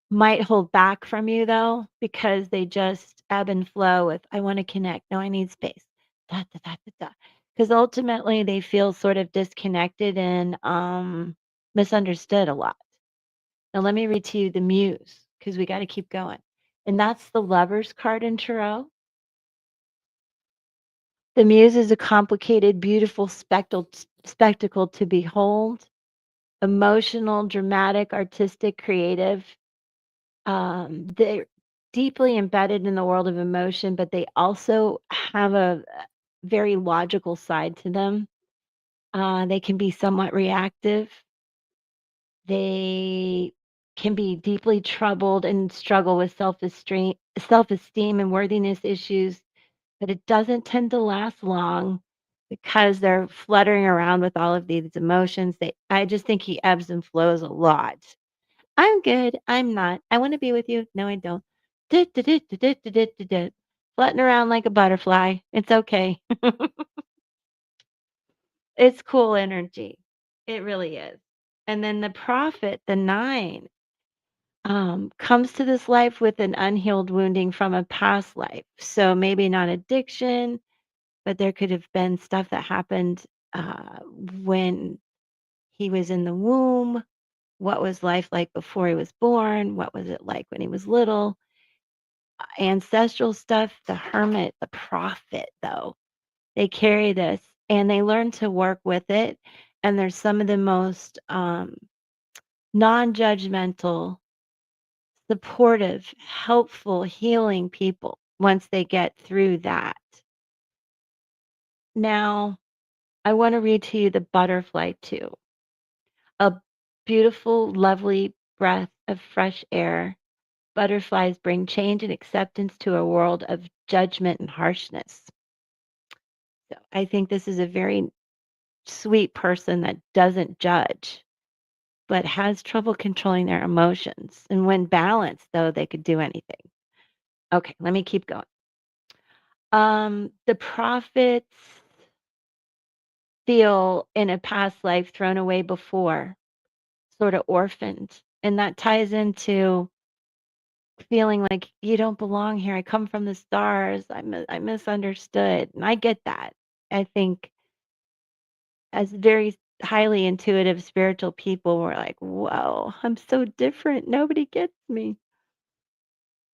might hold back from you though, because they just ebb and flow with, I want to connect. No, I need space. Da, da, da, da, da. Because ultimately they feel sort of disconnected and misunderstood a lot. Now let me read to you the muse because we got to keep going. And that's the lover's card in tarot. The muse is a complicated, beautiful spectacle to behold, emotional, dramatic, artistic, creative. They're deeply embedded in the world of emotion, but they also have a very logical side to them. They can be somewhat reactive. They can be deeply troubled and struggle with self-esteem and worthiness issues, but it doesn't tend to last long because they're fluttering around with all of these emotions. I just think he ebbs and flows a lot. I'm good. I'm not. I want to be with you. No, I don't. Dit, dit, dit, dit, dit, dit, dit, dit, dit. Flutting around like a butterfly. It's okay. It's cool energy. It really is. And then the prophet, the 9, comes to this life with an unhealed wounding from a past life. So maybe not addiction, but there could have been stuff that happened when he was in the womb. What was life like before he was born? What was it like when he was little? Ancestral stuff, the hermit, the prophet, though, they carry this and they learn to work with it. And there's some of the most non judgmental, supportive, helpful, healing people once they get through that. Now, I want to read to you the butterfly too. A beautiful, lovely breath of fresh air. Butterflies bring change and acceptance to a world of judgment and harshness. So I think this is a very sweet person that doesn't judge, but has trouble controlling their emotions. And when balanced, though, they could do anything. Okay, let me keep going. The prophets feel in a past life thrown away before, sort of orphaned. And that ties into feeling like you don't belong here. I come from the stars. I'm misunderstood. And I get that. I think as very highly intuitive spiritual people, we're like, whoa, I'm so different. Nobody gets me.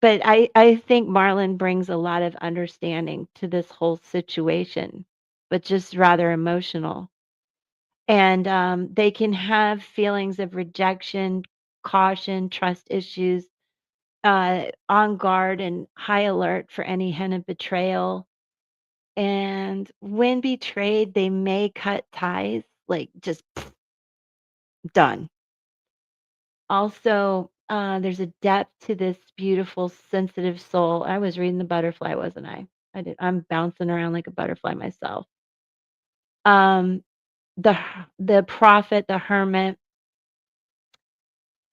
But I think Marlon brings a lot of understanding to this whole situation, but just rather emotional. And they can have feelings of rejection, caution, trust issues, on guard and high alert for any hint of betrayal. And when betrayed, they may cut ties, like just done. Also, there's a depth to this beautiful, sensitive soul. I was reading the butterfly, wasn't I? I'm bouncing around like a butterfly myself. Um, the prophet, the hermit,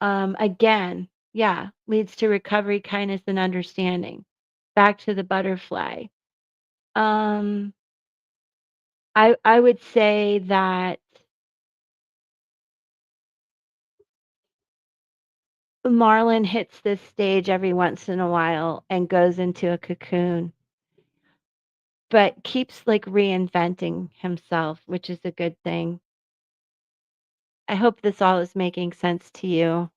again, yeah, leads to recovery, kindness, and understanding. Back to the butterfly. Um, I would say that Marlin hits this stage every once in a while and goes into a cocoon, but keeps like reinventing himself, which is a good thing. I hope this all is making sense to you.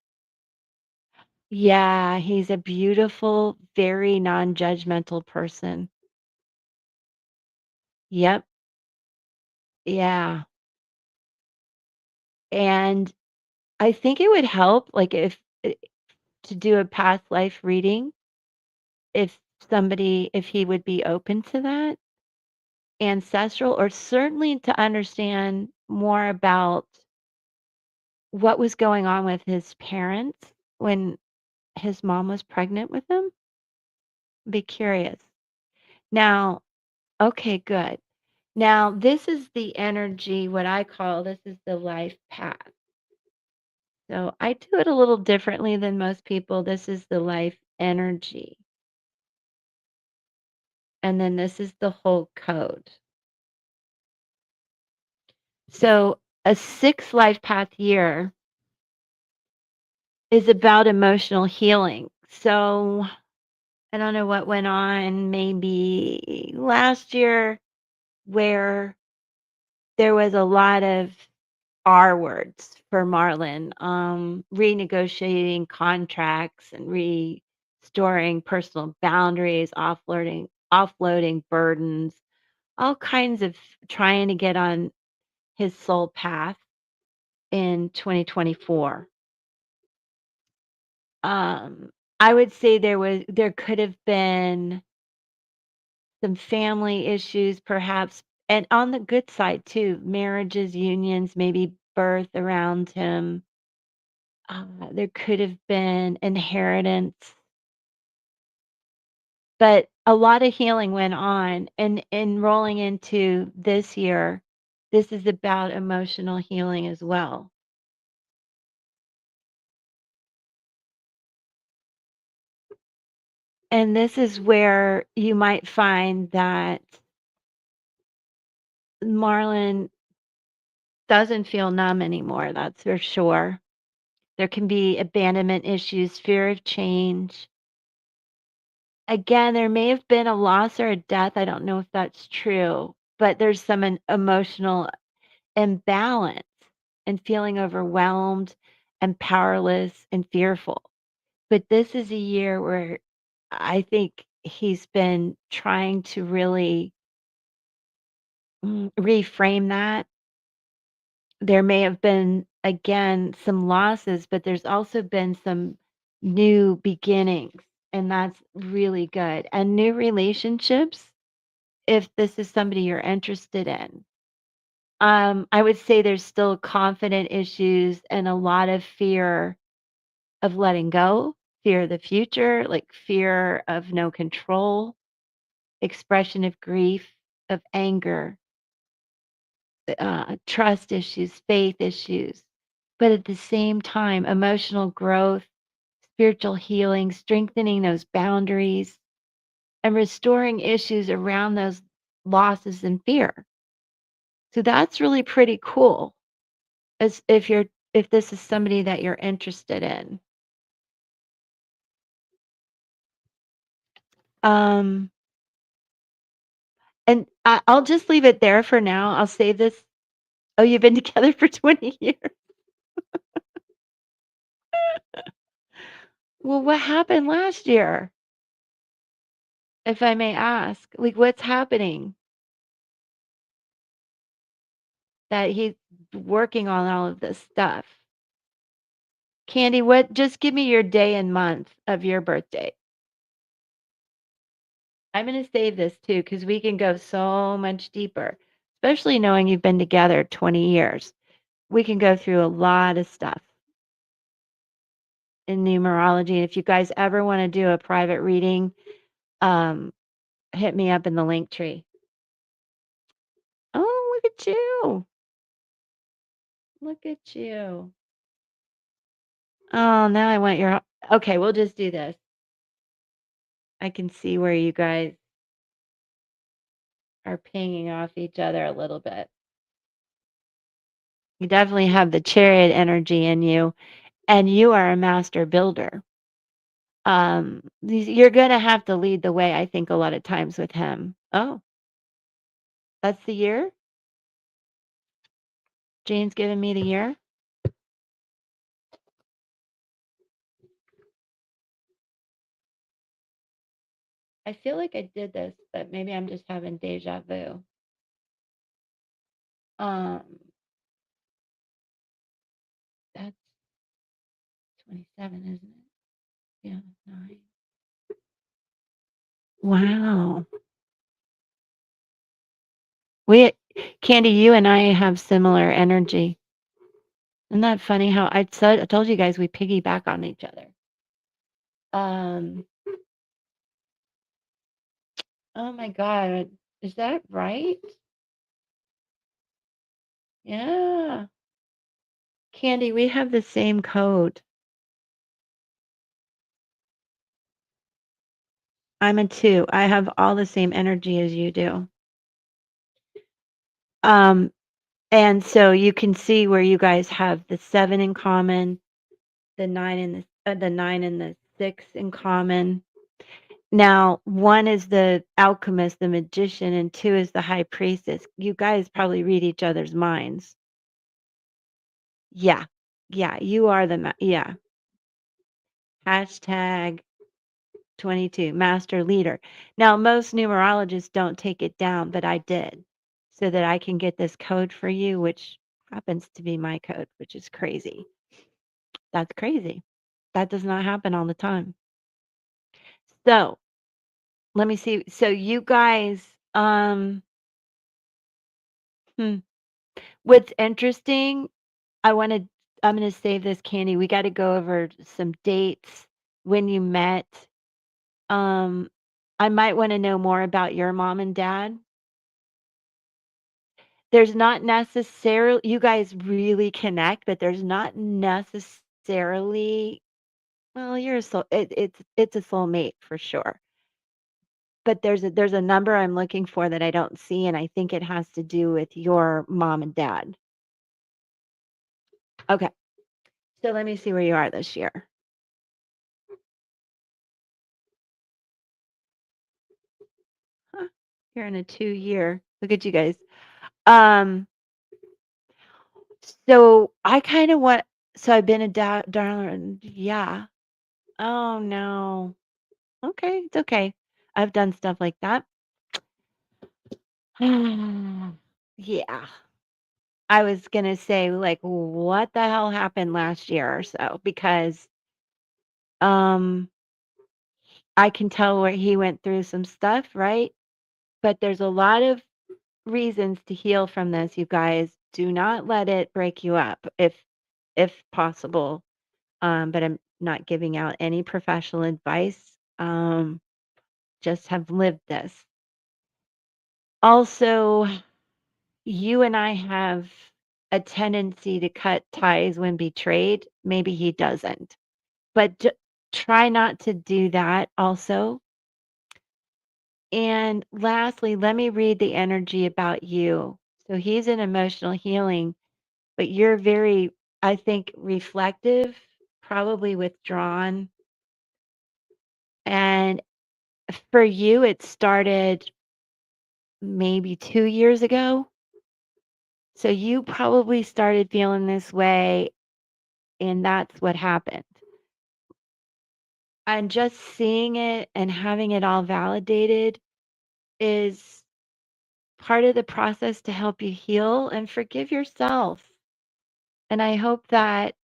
Yeah, he's a beautiful, very non-judgmental person. Yep. Yeah. And I think it would help like to do a past life reading if if he would be open to that, ancestral, or certainly to understand more about what was going on with his parents when his mom was pregnant with him. Be curious. Now, okay, good. Now, this is the energy, what I call this is the life path. So I do it a little differently than most people. This is the life energy. And then this is the whole code. So a 6 life path year is about emotional healing. So I don't know what went on maybe last year where there was a lot of R words for Marlin, renegotiating contracts and restoring personal boundaries, offloading burdens, all kinds of trying to get on his soul path in 2024. Um, I would say there could have been some family issues perhaps, and on the good side too, marriages, unions, maybe birth around him. There could have been inheritance, but a lot of healing went on. And in rolling into this year, this is about emotional healing as well. And this is where you might find that Marlon doesn't feel numb anymore, that's for sure. There can be abandonment issues, fear of change. Again, there may have been a loss or a death. I don't know if that's true, but there's some emotional imbalance and feeling overwhelmed. and powerless and fearful. But this is a year where I think he's been trying to really reframe that. There may have been, again, some losses, but there's also been some new beginnings, and that's really good. And new relationships, if this is somebody you're interested in. I would say there's still confident issues and a lot of fear of letting go, fear of the future, like fear of no control, expression of grief, of anger, trust issues, faith issues. But at the same time, emotional growth, spiritual healing, strengthening those boundaries, and restoring issues around those losses and fear. So that's really pretty cool. As if this is somebody that you're interested in. Um, and I'll just leave it there for now. I'll save this. Oh, you've been together for 20 years. Well, what happened last year, if I may ask? Like, what's happening that he's working on all of this stuff? Candy, what just give me your day and month of your birthday. I'm going to save this too because we can go so much deeper, especially knowing you've been together 20 years. We can go through a lot of stuff in numerology. And if you guys ever want to do a private reading, um, hit me up in the link tree. Oh, look at you. Look at you. Oh, now I want your. Okay, we'll just do this. I can see where you guys are pinging off each other a little bit. You definitely have the chariot energy in you, and you are a master builder. You're gonna have to lead the way, I think, a lot of times with him. Oh, that's the year? Jane's giving me the year? I feel like I did this, but maybe I'm just having deja vu. Um, that's 27, isn't it? Yeah, 9. Wow. We Candy, you and I have similar energy. Isn't that funny how I told you guys we piggyback on each other. Um, oh my God. Is that right? Yeah. Candy, we have the same code. I'm a 2. I have all the same energy as you do. Um, and so you can see where you guys have the 7 in common, the 9 and the 6 in common. Now, 1 is the alchemist, the magician, and 2 is the high priestess. You guys probably read each other's minds. Yeah. Yeah, you are yeah. Hashtag 22, master leader. Now, most numerologists don't take it down, but I did so that I can get this code for you, which happens to be my code, which is crazy. That's crazy. That does not happen all the time. So, let me see. So you guys, hmm, what's interesting, I want to I'm going to save this, Candy. We got to go over some dates when you met. Um, I might want to know more about your mom and dad. There's not necessarily you guys really connect, but there's not necessarily well, you're a soul it's a soulmate for sure. But there's a number I'm looking for that I don't see, and I think it has to do with your mom and dad. Okay. So let me see where you are this year. Huh, you're in a 2-year. Look at you guys. Um, so I kind of want So I've been a darling. Yeah. Oh no. Okay, it's okay. I've done stuff like that. Yeah. I was gonna say, like, what the hell happened last year or so? Because um I can tell where he went through some stuff, right? But there's a lot of reasons to heal from this, you guys. Do not let it break you up if possible. But I'm not giving out any professional advice. Just have lived this. Also, you and I have a tendency to cut ties when betrayed. Maybe he doesn't. But try not to do that also. And lastly, let me read the energy about you. So he's in emotional healing, but you're very, I think, reflective, probably withdrawn. And for you, it started maybe 2 years ago. So you probably started feeling this way, and that's what happened. And just seeing it and having it all validated is part of the process to help you heal and forgive yourself. And I hope that,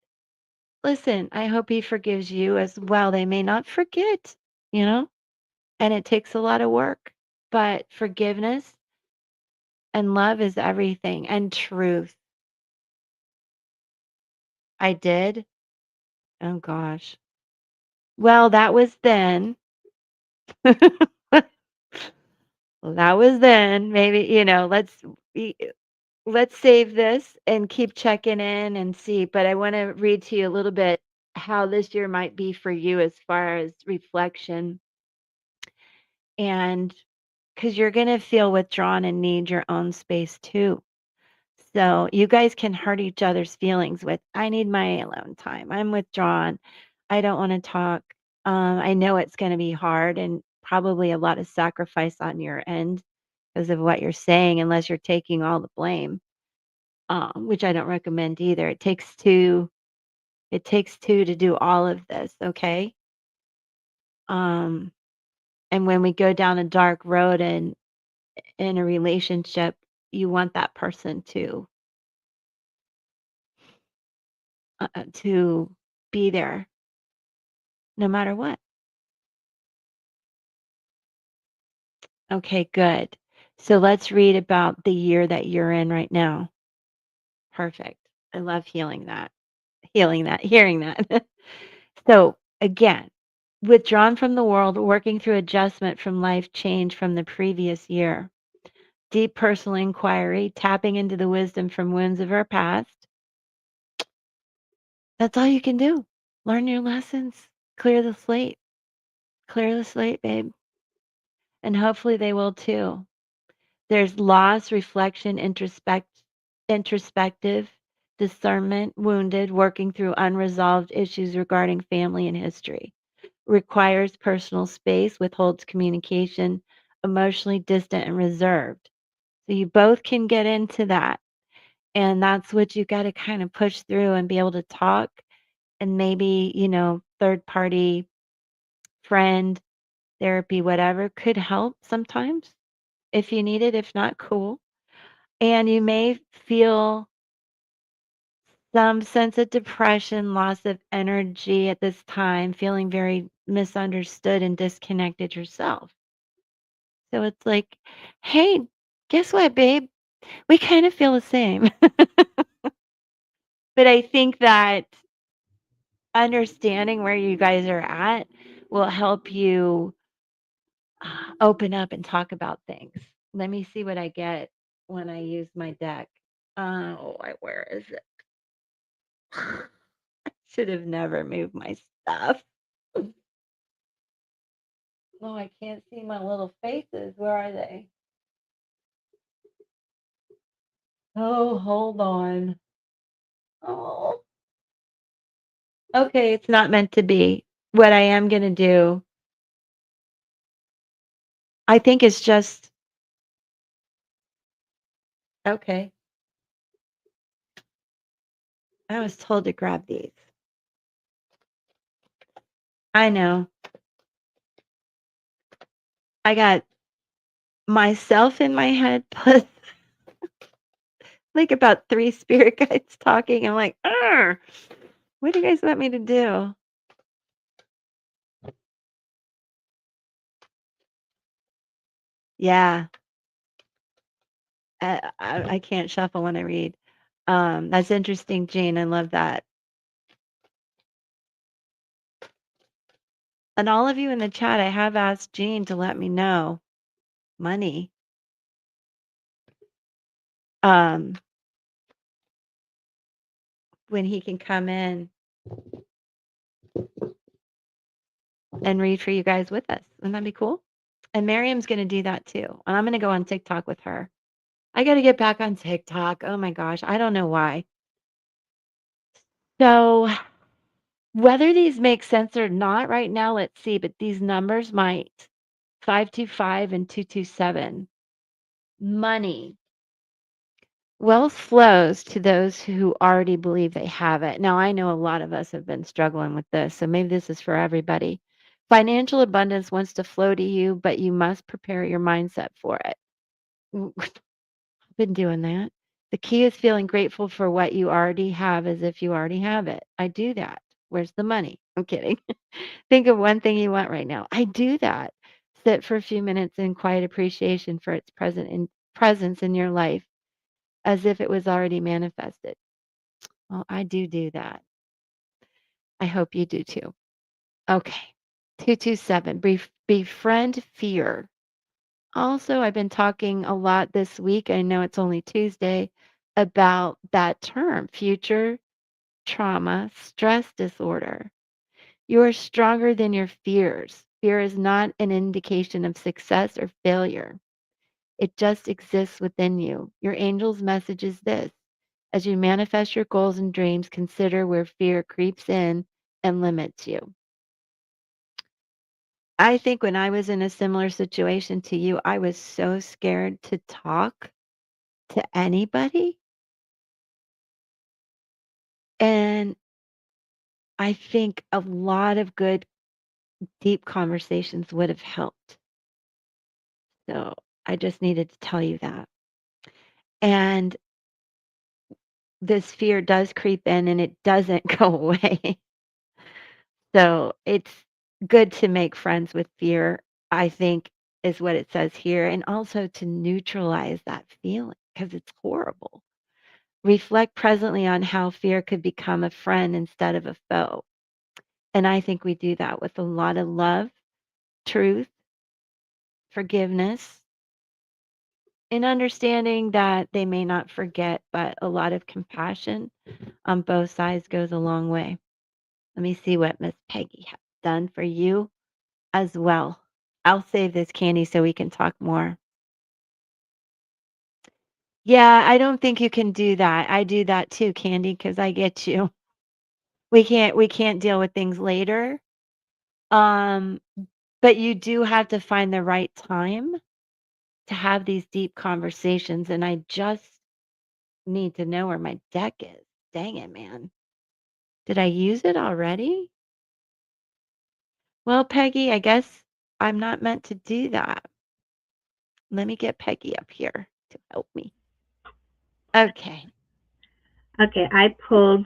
listen, I hope he forgives you as well. They may not forget, you know, and it takes a lot of work, but forgiveness and love is everything, and truth. I did. Oh gosh. Well, that was then. Well, that was then. Maybe, e- let's save this and keep checking in and see. But I want to read to you a little bit how this year might be for you as far as reflection. And because you're going to feel withdrawn and need your own space too. So you guys can hurt each other's feelings with, I need my alone time. I'm withdrawn. I don't want to talk. I know it's going to be hard and probably a lot of sacrifice on your end because of what you're saying, unless you're taking all the blame, which I don't recommend either. It takes two. It takes two to do all of this. Okay. Um, and when we go down a dark road and in a relationship, you want that person to be there no matter what. Okay, good. So let's read about the year that you're in right now. Perfect. I love healing that, hearing that. So again, withdrawn from the world, working through adjustment from life change from the previous year. Deep personal inquiry, tapping into the wisdom from wounds of our past. That's all you can do. Learn your lessons. Clear the slate. Clear the slate, babe. And hopefully they will too. There's loss, reflection, introspective, discernment, wounded, working through unresolved issues regarding family and history. Requires personal space, withholds communication, emotionally distant and reserved. So you both can get into that. And that's what you got to kind of push through and be able to talk. And maybe, third party, friend, therapy, whatever could help sometimes if you need it. If not, cool. And you may feel some sense of depression, loss of energy at this time, feeling very misunderstood and disconnected yourself. So it's like, hey, guess what, babe? We kind of feel the same. But I think that understanding where you guys are at will help you open up and talk about things. Let me see what I get when I use my deck. Where is it? Should have never moved my stuff. Oh, I can't see my little faces. Where are they? Oh, hold on. Oh, okay. It's not meant to be. What I am going to do, I think it's just, okay. I was told to grab these. I know. I got myself in my head, plus like about 3 spirit guides talking. I'm like, "Arr, what do you guys want me to do?" Yeah. I can't shuffle when I read. That's interesting, Jane. I love that. And all of you in the chat, I have asked Gene to let me know money. Um, when he can come in and read for you guys with us. Wouldn't that be cool? And Miriam's going to do that too. And I'm going to go on TikTok with her. I got to get back on TikTok. Oh my gosh. I don't know why. So, whether these make sense or not right now, let's see. But these numbers might 525 and 227. Money. Wealth flows to those who already believe they have it. Now, I know a lot of us have been struggling with this, so maybe this is for everybody. Financial abundance wants to flow to you, but you must prepare your mindset for it. I've been doing that. The key is feeling grateful for what you already have as if you already have it. I do that. Where's the money? I'm kidding. Think of one thing you want right now. I do that. Sit for a few minutes in quiet appreciation for its presence in your life as if it was already manifested. Well, I do that. I hope you do too. Okay. 227. Befriend fear. Also, I've been talking a lot this week. I know it's only Tuesday about that term, future trauma stress disorder. You are stronger than your fears. Fear is not an indication of success or failure. It just exists within you. Your angel's message is this: as you manifest your goals and dreams, consider where fear creeps in and limits you. I think when I was in a similar situation to you, I was so scared to talk to anybody. And I think a lot of good, deep conversations would have helped. So I just needed to tell you that. And this fear does creep in and it doesn't go away. So it's good to make friends with fear, I think, is what it says here, and also to neutralize that feeling because it's horrible. Reflect presently on how fear could become a friend instead of a foe. And I think we do that with a lot of love, truth, forgiveness, and understanding that they may not forget, but a lot of compassion on both sides goes a long way. Let me see what Miss Peggy has done for you as well. I'll save this candy so we can talk more. Yeah, I don't think you can do that. I do that too, Candy, because I get you. We can't deal with things later. Um, but you do have to find the right time to have these deep conversations. And I just need to know where my deck is. Dang it, man. Did I use it already? Well, Peggy, I guess I'm not meant to do that. Let me get Peggy up here to help me. Okay. Okay, I pulled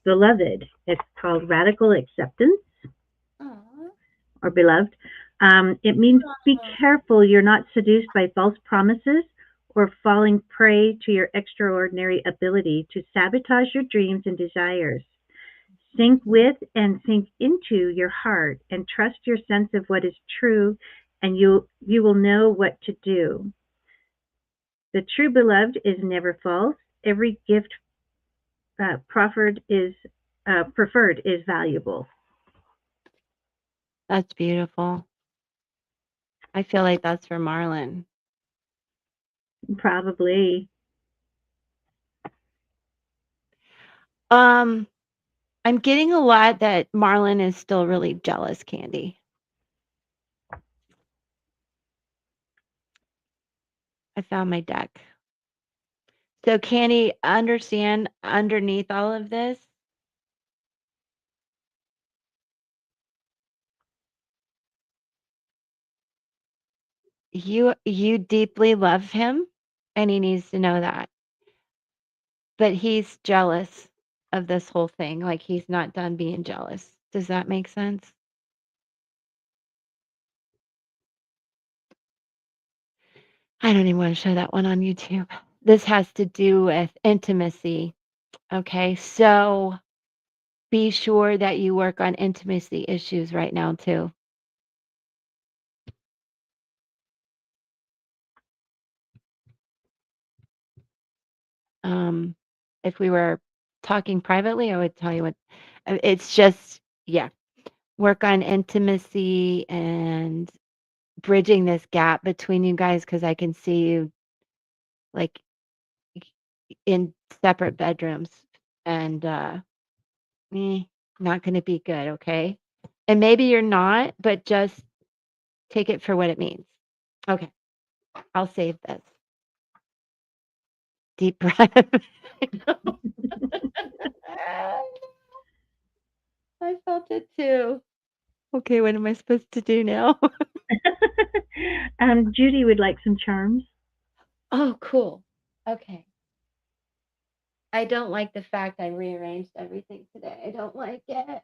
Beloved. It's called Radical Acceptance Aw. or Beloved. It means be careful you're not seduced by false promises or falling prey to your extraordinary ability to sabotage your dreams and desires. Sink with and sink into your heart and trust your sense of what is true, and you will know what to do. The true beloved is never false. Every gift preferred is valuable. That's beautiful. I feel like that's for Marlon. Probably. Um, I'm getting a lot that Marlon is still really jealous, Candy. I found my deck. So can he understand underneath all of this? You deeply love him, and he needs to know that. But he's jealous of this whole thing, like, he's not done being jealous. Does that make sense? I don't even wanna show that one on YouTube. This has to do with intimacy, okay? So, be sure that you work on intimacy issues right now too. Um, if we were talking privately, I would tell you what it's just yeah, work on intimacy and bridging this gap between you guys because I can see you, like, in separate bedrooms and, eh, not gonna be good, okay? And maybe you're not, but just take it for what it means. Okay, I'll save this. Deep breath. I know. I felt it too. Okay, what am I supposed to do now? Judy would like some charms. Oh, cool. Okay. I don't like the fact I rearranged everything today. I don't like it.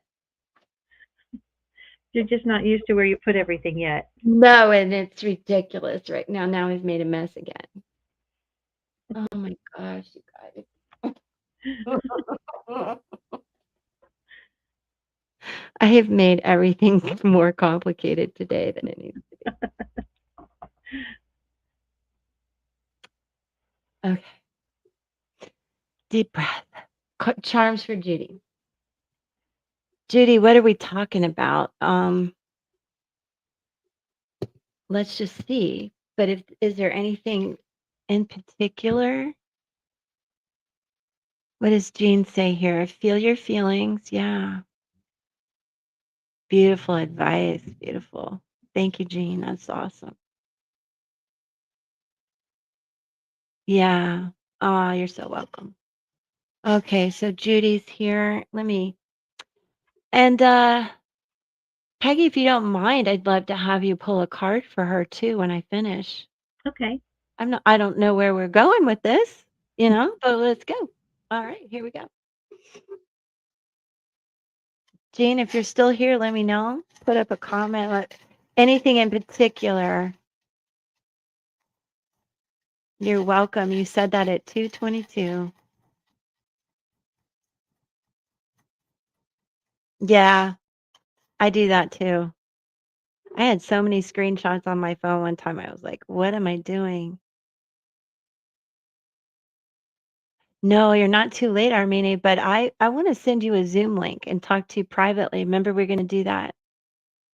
You're just not used to where you put everything yet. No, and it's ridiculous right now. Now I've made a mess again. Oh my gosh, you guys. I have made everything more complicated today than it needs to be. Okay. Deep breath. Charms for Judy. Judy, what are we talking about? Let's just see. But if is there anything in particular? What does Jean say here? Feel your feelings. Yeah. Beautiful advice. Beautiful. Thank you, Jean. That's awesome. Yeah. Oh, you're so welcome. Okay, so Judy's here. Let me and Peggy, if you don't mind, I'd love to have you pull a card for her too when I finish. Okay. I don't know where we're going with this, but let's go. All right, here we go. Jean, if you're still here, let me know. Put up a comment. Anything in particular. You're welcome. You said that at 2:22. Yeah, I do that too. I had so many screenshots on my phone one time. I was like, what am I doing? No, you're not too late, Armini, but I want to send you a Zoom link and talk to you privately. Remember, we're going to do that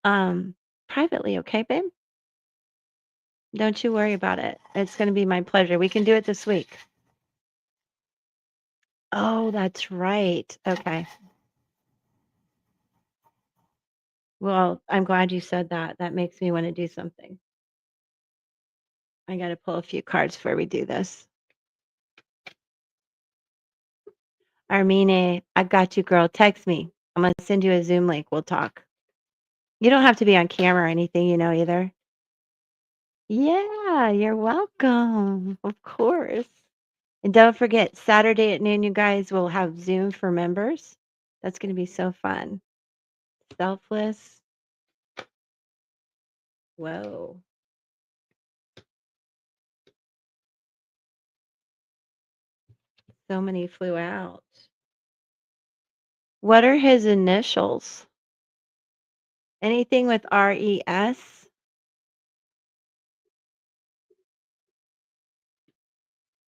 um privately, okay, babe? Don't you worry about it. It's going to be my pleasure. We can do it this week. Oh, that's right. Okay. Well, I'm glad you said that. That makes me want to do something. I got to pull a few cards before we do this. Armine, I got you, girl. Text me. I'm going to send you a Zoom link. We'll talk. You don't have to be on camera or anything, either. Yeah, you're welcome. Of course. And don't forget, Saturday at noon, you guys will have Zoom for members. That's going to be so fun. Selfless. Whoa. So many flew out. What are his initials? Anything with RES?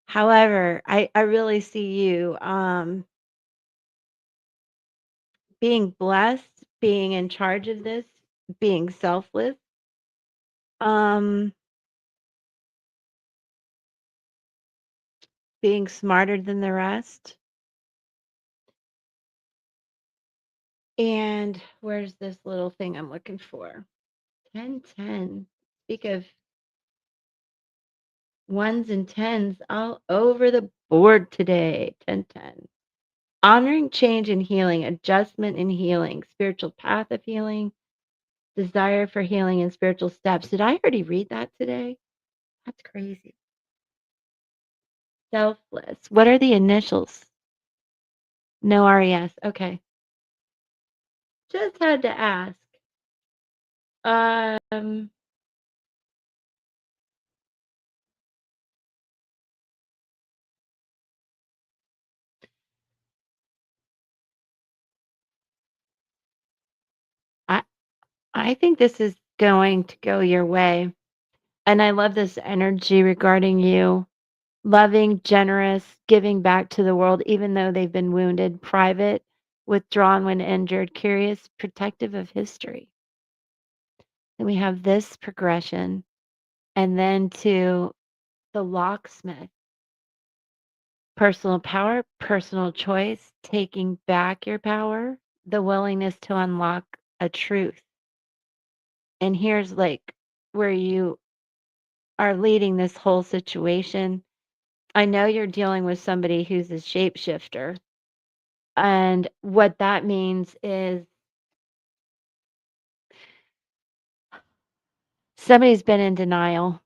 However, I really see you being blessed, being in charge of this, being selfless. Um, being smarter than the rest. And where's this little thing I'm looking for? 1010. Speak of Ones and tens all over the board today. 10, 10. Honoring change and healing, adjustment and healing, spiritual path of healing, desire for healing, and spiritual steps. Did I already read that today? That's crazy. Selfless. What are the initials? No RES. Okay. Just had to ask. Um, I I think this is going to go your way. And I love this energy regarding you. Loving, generous, giving back to the world, even though they've been wounded, private, withdrawn when injured, curious, protective of history. And we have this progression. And then to the locksmith, personal power, personal choice, taking back your power, the willingness to unlock a truth. And here's like where you are leading this whole situation. I know you're dealing with somebody who's a shapeshifter. And what that means is somebody's been in denial.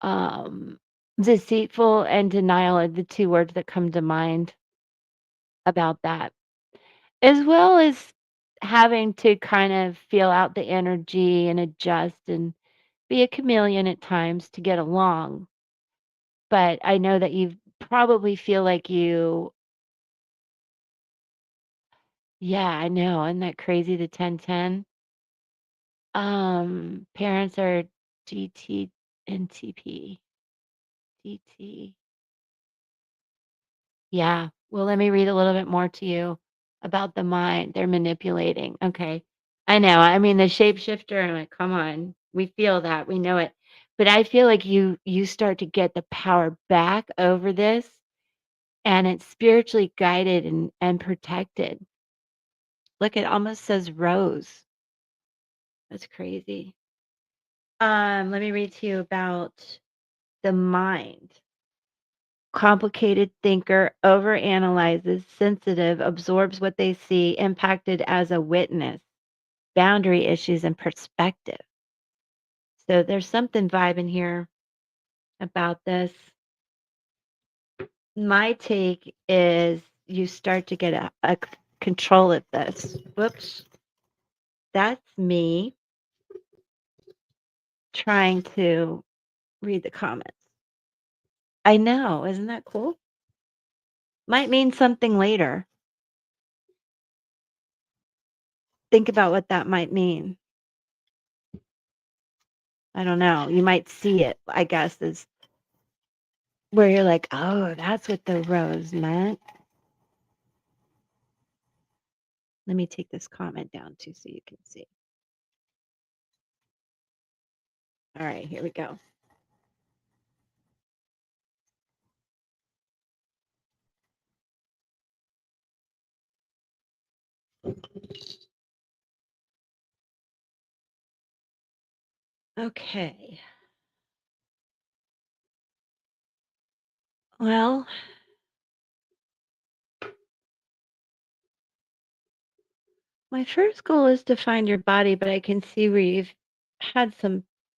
Um, Deceitful and denial are the two words that come to mind about that, as well as having to kind of feel out the energy and adjust and be a chameleon at times to get along. But I know that you probably feel like yeah, I know. Isn't that crazy? The 1010. Parents are GT and TP. DT. Yeah. Well, let me read a little bit more to you about the mind. They're manipulating. Okay. I know. I mean, the shapeshifter, I'm like, come on. We feel that. We know it. But I feel like you start to get the power back over this and it's spiritually guided and protected. Look, it almost says rose. That's crazy. Let me read to you about the mind. Complicated thinker, overanalyzes, sensitive, absorbs what they see, impacted as a witness, boundary issues and perspective. So there's something vibing here about this. My take is you start to get a control of this. Whoops. That's me trying to read the comments. I know. Isn't that cool? Might mean something later. Think about what that might mean. I don't know. You might see it, I guess, is where you're like, oh, that's what the rose meant. Let me take this comment down too so you can see. All right, here we go. Okay. Well, my first goal is to find your body, but I can see where you've had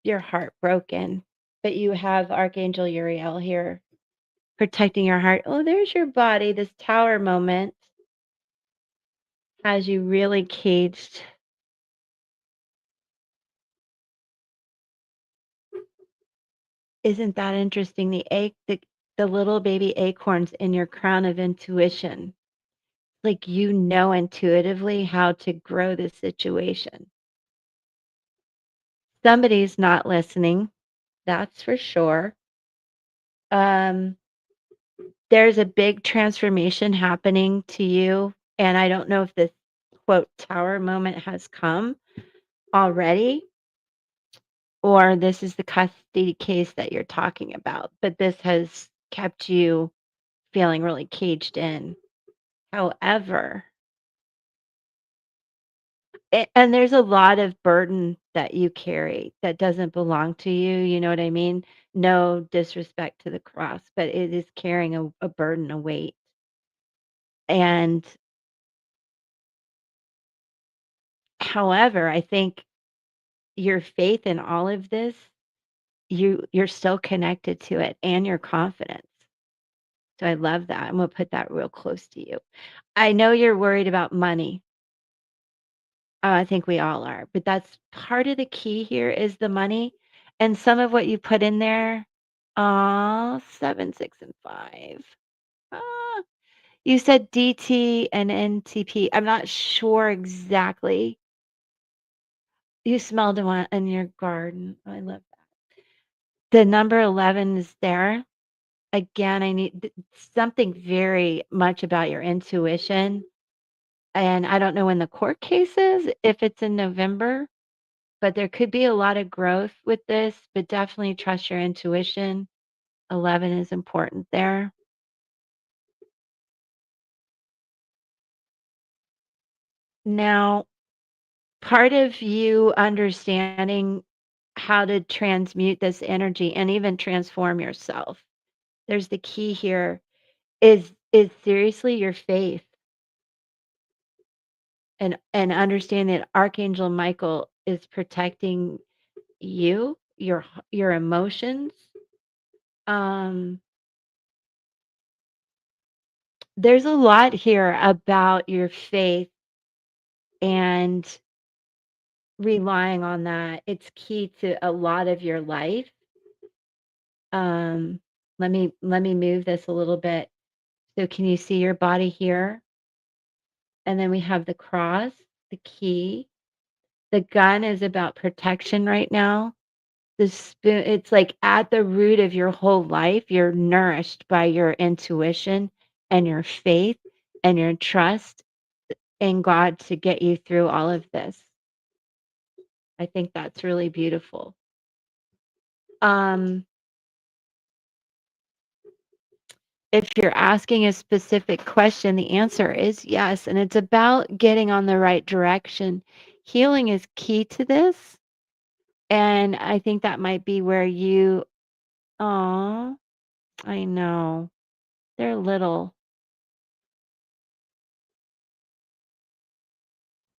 your heart broken, but you have Archangel Uriel here protecting your heart. Oh, there's your body. This tower moment has you really caged. Isn't that interesting? The little baby acorns in your crown of intuition. Like you know intuitively how to grow the situation. Somebody's not listening, that's for sure. Um, there's a big transformation happening to you, and I don't know if this quote tower moment has come already or this is the custody case that you're talking about, but this has kept you feeling really caged in. However, And there's a lot of burden that you carry that doesn't belong to you, you know what I mean? No disrespect to the cross, but it is carrying a burden, a weight. And however, I think your faith in all of this, you're still connected to it and your confidence. So I love that. I'm gonna put that real close to you. I know you're worried about money. I think we all are, but that's part of the key here is the money. And some of what you put in there, 7, 6, and 5. Ah, you said DT and NTP. I'm not sure exactly. You smelled one in your garden. I love that. The number 11 is there. Again, I need something very much about your intuition. And I don't know when the court case is, if it's in November, but there could be a lot of growth with this, but definitely trust your intuition. 11 is important there. Now, part of you understanding how to transmute this energy and even transform yourself. There's the key here is seriously your faith and understand that Archangel Michael is protecting you, your emotions. Um there's a lot here about your faith and relying on that. It's key to a lot of your life. Um, let me move this a little bit. So can you see your body here? And then we have the cross, the key. The gun is about protection right now. The spoon, it's like at the root of your whole life, you're nourished by your intuition and your faith and your trust in God to get you through all of this. I think that's really beautiful. Um, if you're asking a specific question, the answer is yes. And it's about getting on the right direction. Healing is key to this. And I think that might be where you, oh, I know. They're little.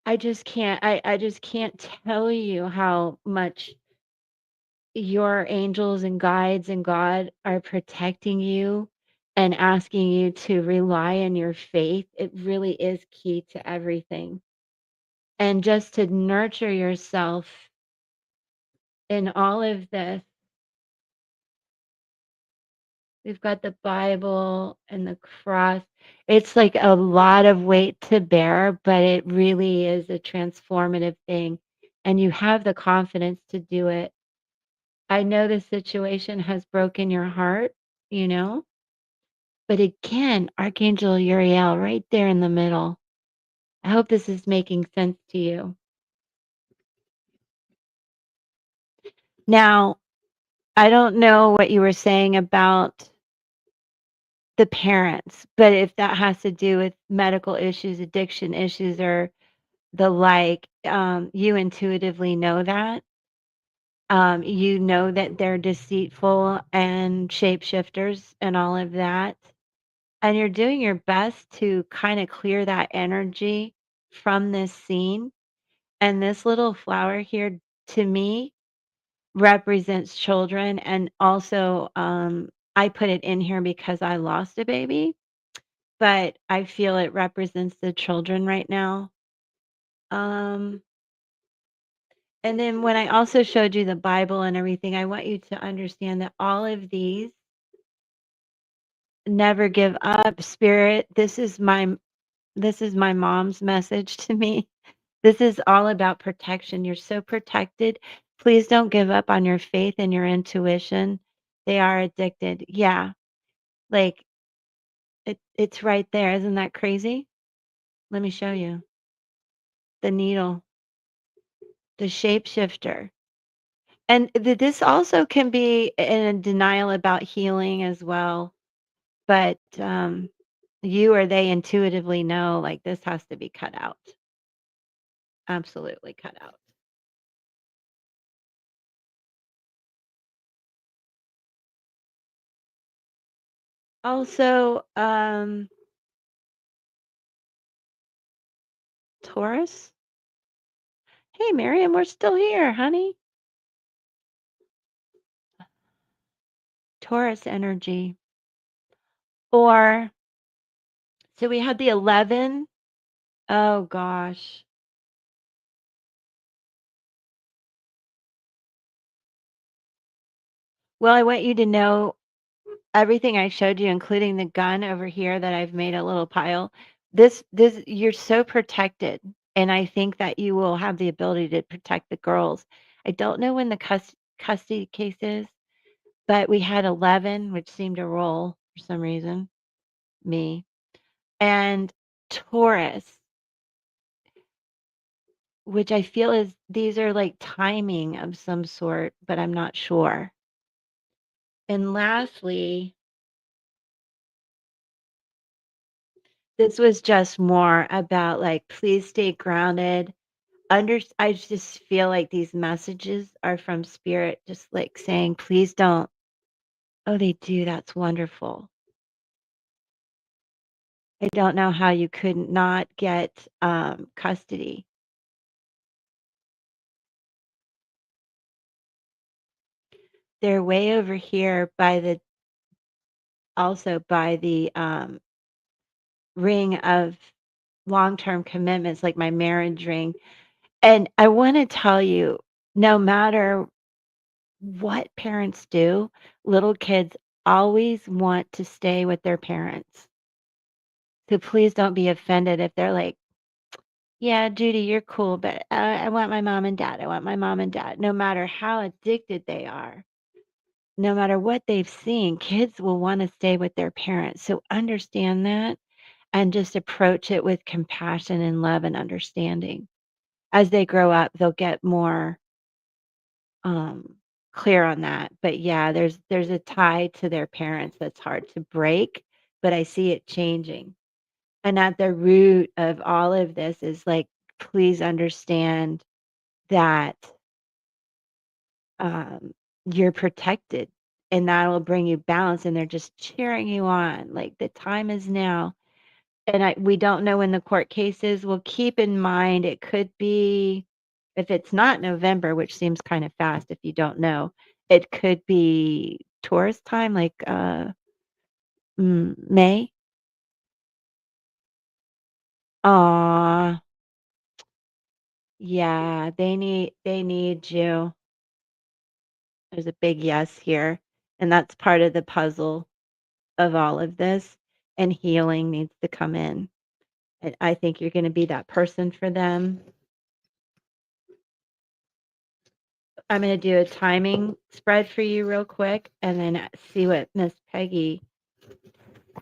I just can't tell you how much your angels and guides and God are protecting you and asking you to rely on your faith. It really is key to everything. And just to nurture yourself in all of this. We've got the Bible and the cross. It's like a lot of weight to bear, but it really is a transformative thing. And you have the confidence to do it. I know the situation has broken your heart, you know, but again, Archangel Uriel right there in the middle. I hope this is making sense to you. Now, I don't know what you were saying about the parents, but if that has to do with medical issues, addiction issues, or the like, you intuitively know that. You know that they're deceitful and shapeshifters and all of that. And you're doing your best to kind of clear that energy from this scene. And this little flower here, to me, represents children. And also, I put it in here because I lost a baby, but I feel it represents the children right now. Um, and then when I also showed you the Bible and everything, I want you to understand that all of these never give up spirit. This is my mom's message to me. This is all about protection. You're so protected. Please don't give up on your faith and your intuition. They are addicted. Yeah. Like it's right there. Isn't that crazy? Let me show you. The needle, the shapeshifter. And this also can be in a denial about healing as well. But you or they intuitively know like this has to be cut out. absolutely cut out. Also, Taurus. Hey, Miriam, we're still here, honey. Taurus energy. Or, so we had the 11. Oh, gosh. Well, I want you to know everything I showed you, including the gun over here that I've made a little pile. This, you're so protected. And I think that you will have the ability to protect the girls. I don't know when the custody case is, but we had 11, which seemed to roll for some reason, me. And Taurus, which I feel is these are like timing of some sort, but I'm not sure. And lastly, this was just more about like, please stay grounded. I just feel like these messages are from spirit, just like saying, please don't. Oh, they do. That's wonderful. I don't know how you could not get custody. They're way over here by the also by the ring of long-term commitments, like my marriage ring. And I want to tell you, no matter what parents do, little kids always want to stay with their parents. So please don't be offended if they're like, yeah, Judy, you're cool, but I want my mom and dad. I want my mom and dad. No matter how addicted they are, no matter what they've seen, kids will want to stay with their parents. So understand that and just approach it with compassion and love and understanding. As they grow up, they'll get more um, clear on that. But yeah, there's a tie to their parents that's hard to break, but I see it changing. And at the root of all of this is like, please understand that um, you're protected and that will bring you balance. And they're just cheering you on. Like the time is now. And we don't know when the court case is. Well, keep in mind it could be, if it's not November, which seems kind of fast if you don't know, it could be tourist time, like May. Aw, yeah, they need you. There's a big yes here, and that's part of the puzzle of all of this. And healing needs to come in. And I think you're going to be that person for them. I'm going to do a timing spread for you real quick and then see what Miss Peggy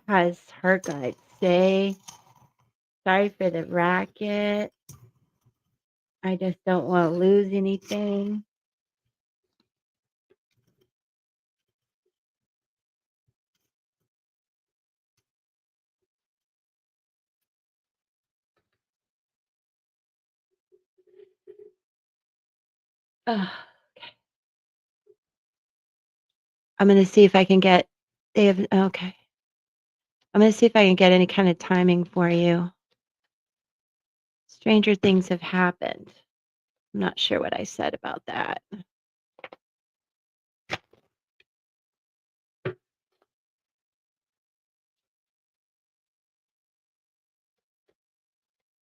has her guide say. Sorry for the racket. I just don't want to lose anything. Ugh, okay. I'm going to see if I can get, they have, okay. I'm going to see if I can get any kind of timing for you. Stranger things have happened. I'm not sure what I said about that.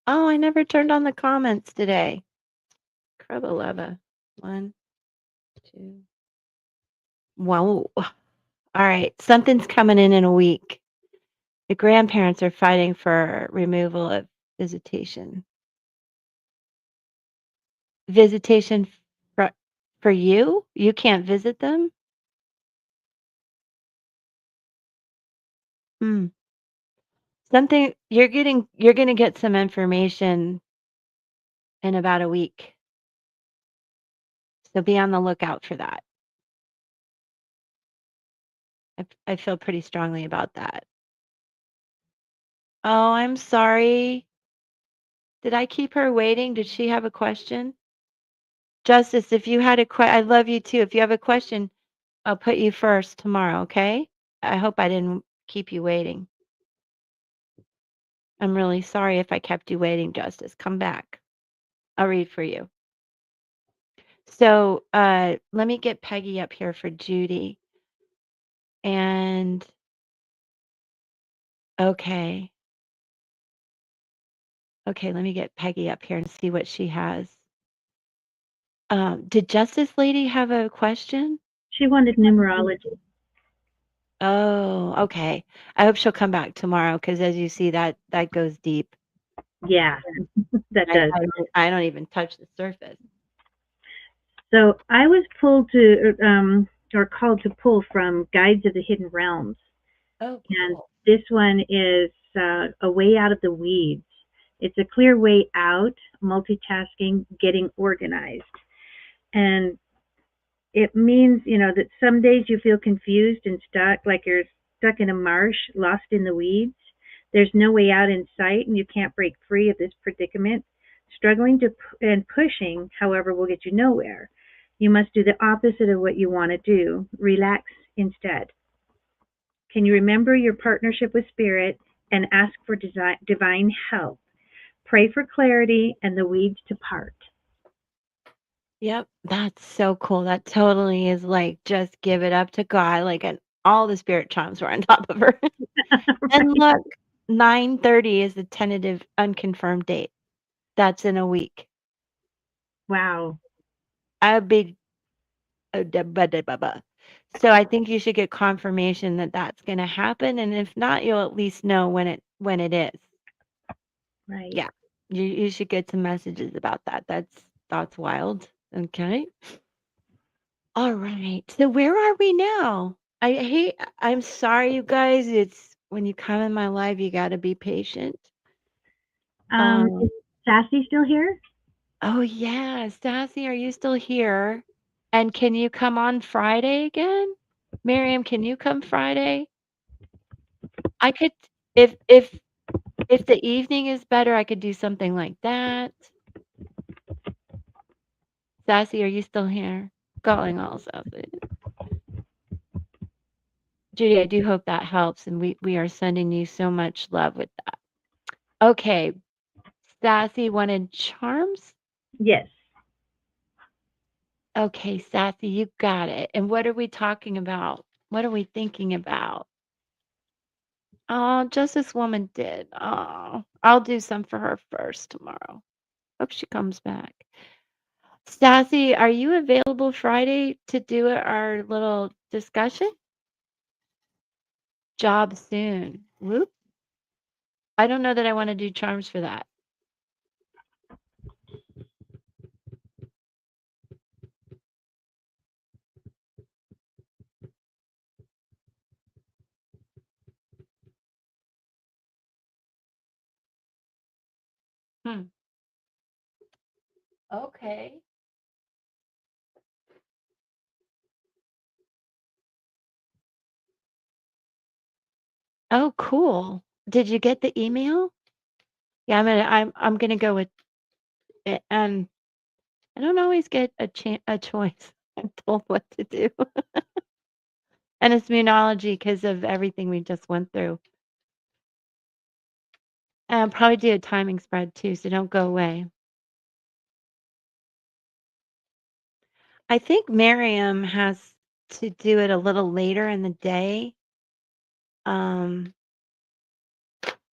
Oh, I never turned on the comments today. Krabaleva. 1, 2. Whoa. All right. Something's coming in a week. The grandparents are fighting for removal of visitation. Visitation for, for you? You can't visit them? Hmm. Something you're going to get some information in about a week. So be on the lookout for that. I feel pretty strongly about that. Oh, I'm sorry. Did I keep her waiting? Did she have a question? Justice, if you had a I love you too. If you have a question, I'll put you first tomorrow, okay? I hope I didn't keep you waiting. I'm really sorry if I kept you waiting, Justice. Come back. I'll read for you. So let me get Peggy up here for Judy. And okay. Okay, let me get Peggy up here and see what she has. Did Justice Lady have a question? She wanted numerology. Oh, okay. I hope she'll come back tomorrow because as you see that goes deep. Yeah, that I, does. I don't even touch the surface. So I was pulled to, or called to pull from Guides of the Hidden Realms. Oh, And cool. this one is a way out of the weeds. It's a clear way out, multitasking, getting organized. And it means, that some days you feel confused and stuck, like you're stuck in a marsh, lost in the weeds. There's no way out in sight, and you can't break free of this predicament. Struggling and pushing, however, will get you nowhere. You must do the opposite of what you want to do. Relax instead. Can you remember your partnership with Spirit and ask for divine help? Pray for clarity and the weeds to part. Yep, that's so cool. That totally is like just give it up to God. Like and all the spirit charms were on top of her. And Right. look, 9:30 is the tentative unconfirmed date. That's in a week. Wow. I'd be so I think you should get confirmation that that's going to happen, and if not, you'll at least know when it is. Right. Yeah, you should get some messages about that. That's wild. Okay. All right. So where are we now? I'm sorry, you guys. It's when you come in my life, you got to be patient. Is Um. Sassy still here? Oh yeah, Sassy, are you still here? And can you come on Friday again? Miriam, can you come Friday? I could if the evening is better, I could do something like that. Sassy, are you still here? Calling all Sassy. Judy, I do hope that helps, and we are sending you so much love with that. Okay, Sassy wanted charms. Yes. Okay, Sassy, you got it. And what are we talking about? What are we thinking about? Oh, just this woman did. Oh, I'll do some for her first tomorrow. Hope she comes back. Sassy, are you available Friday to do our little discussion? Job soon. Whoop. I don't know that I want to do charms for that. Hmm. Okay. Oh, cool. Did you get the email? Yeah, I'm gonna go with it. And I don't always get a choice. I'm told what to do. And it's immunology because of everything we just went through. And I'll probably do a timing spread too, so don't go away. I think Miriam has to do it a little later in the day. Um,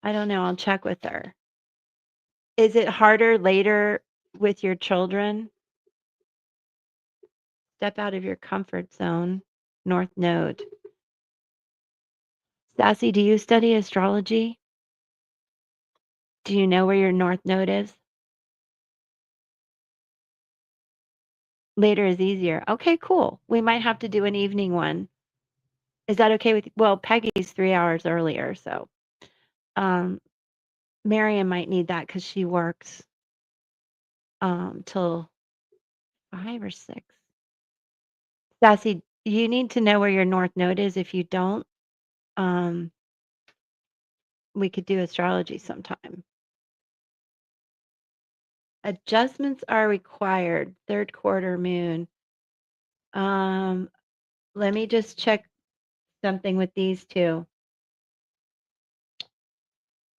I don't know. I'll check with her. Is it harder later with your children? Step out of your comfort zone. North Node. Sassy, do you study astrology? Do you know where your North Node is? Later is easier. Okay, cool. We might have to do an evening one. Is that okay with you? Well, Peggy's 3 hours earlier, so um Miriam might need that because she works till 5 or 6. Sassy, you need to know where your North Node is. If you don't, um, we could do astrology sometime. Adjustments are required. Third quarter moon. Um, Let me just check something with these two.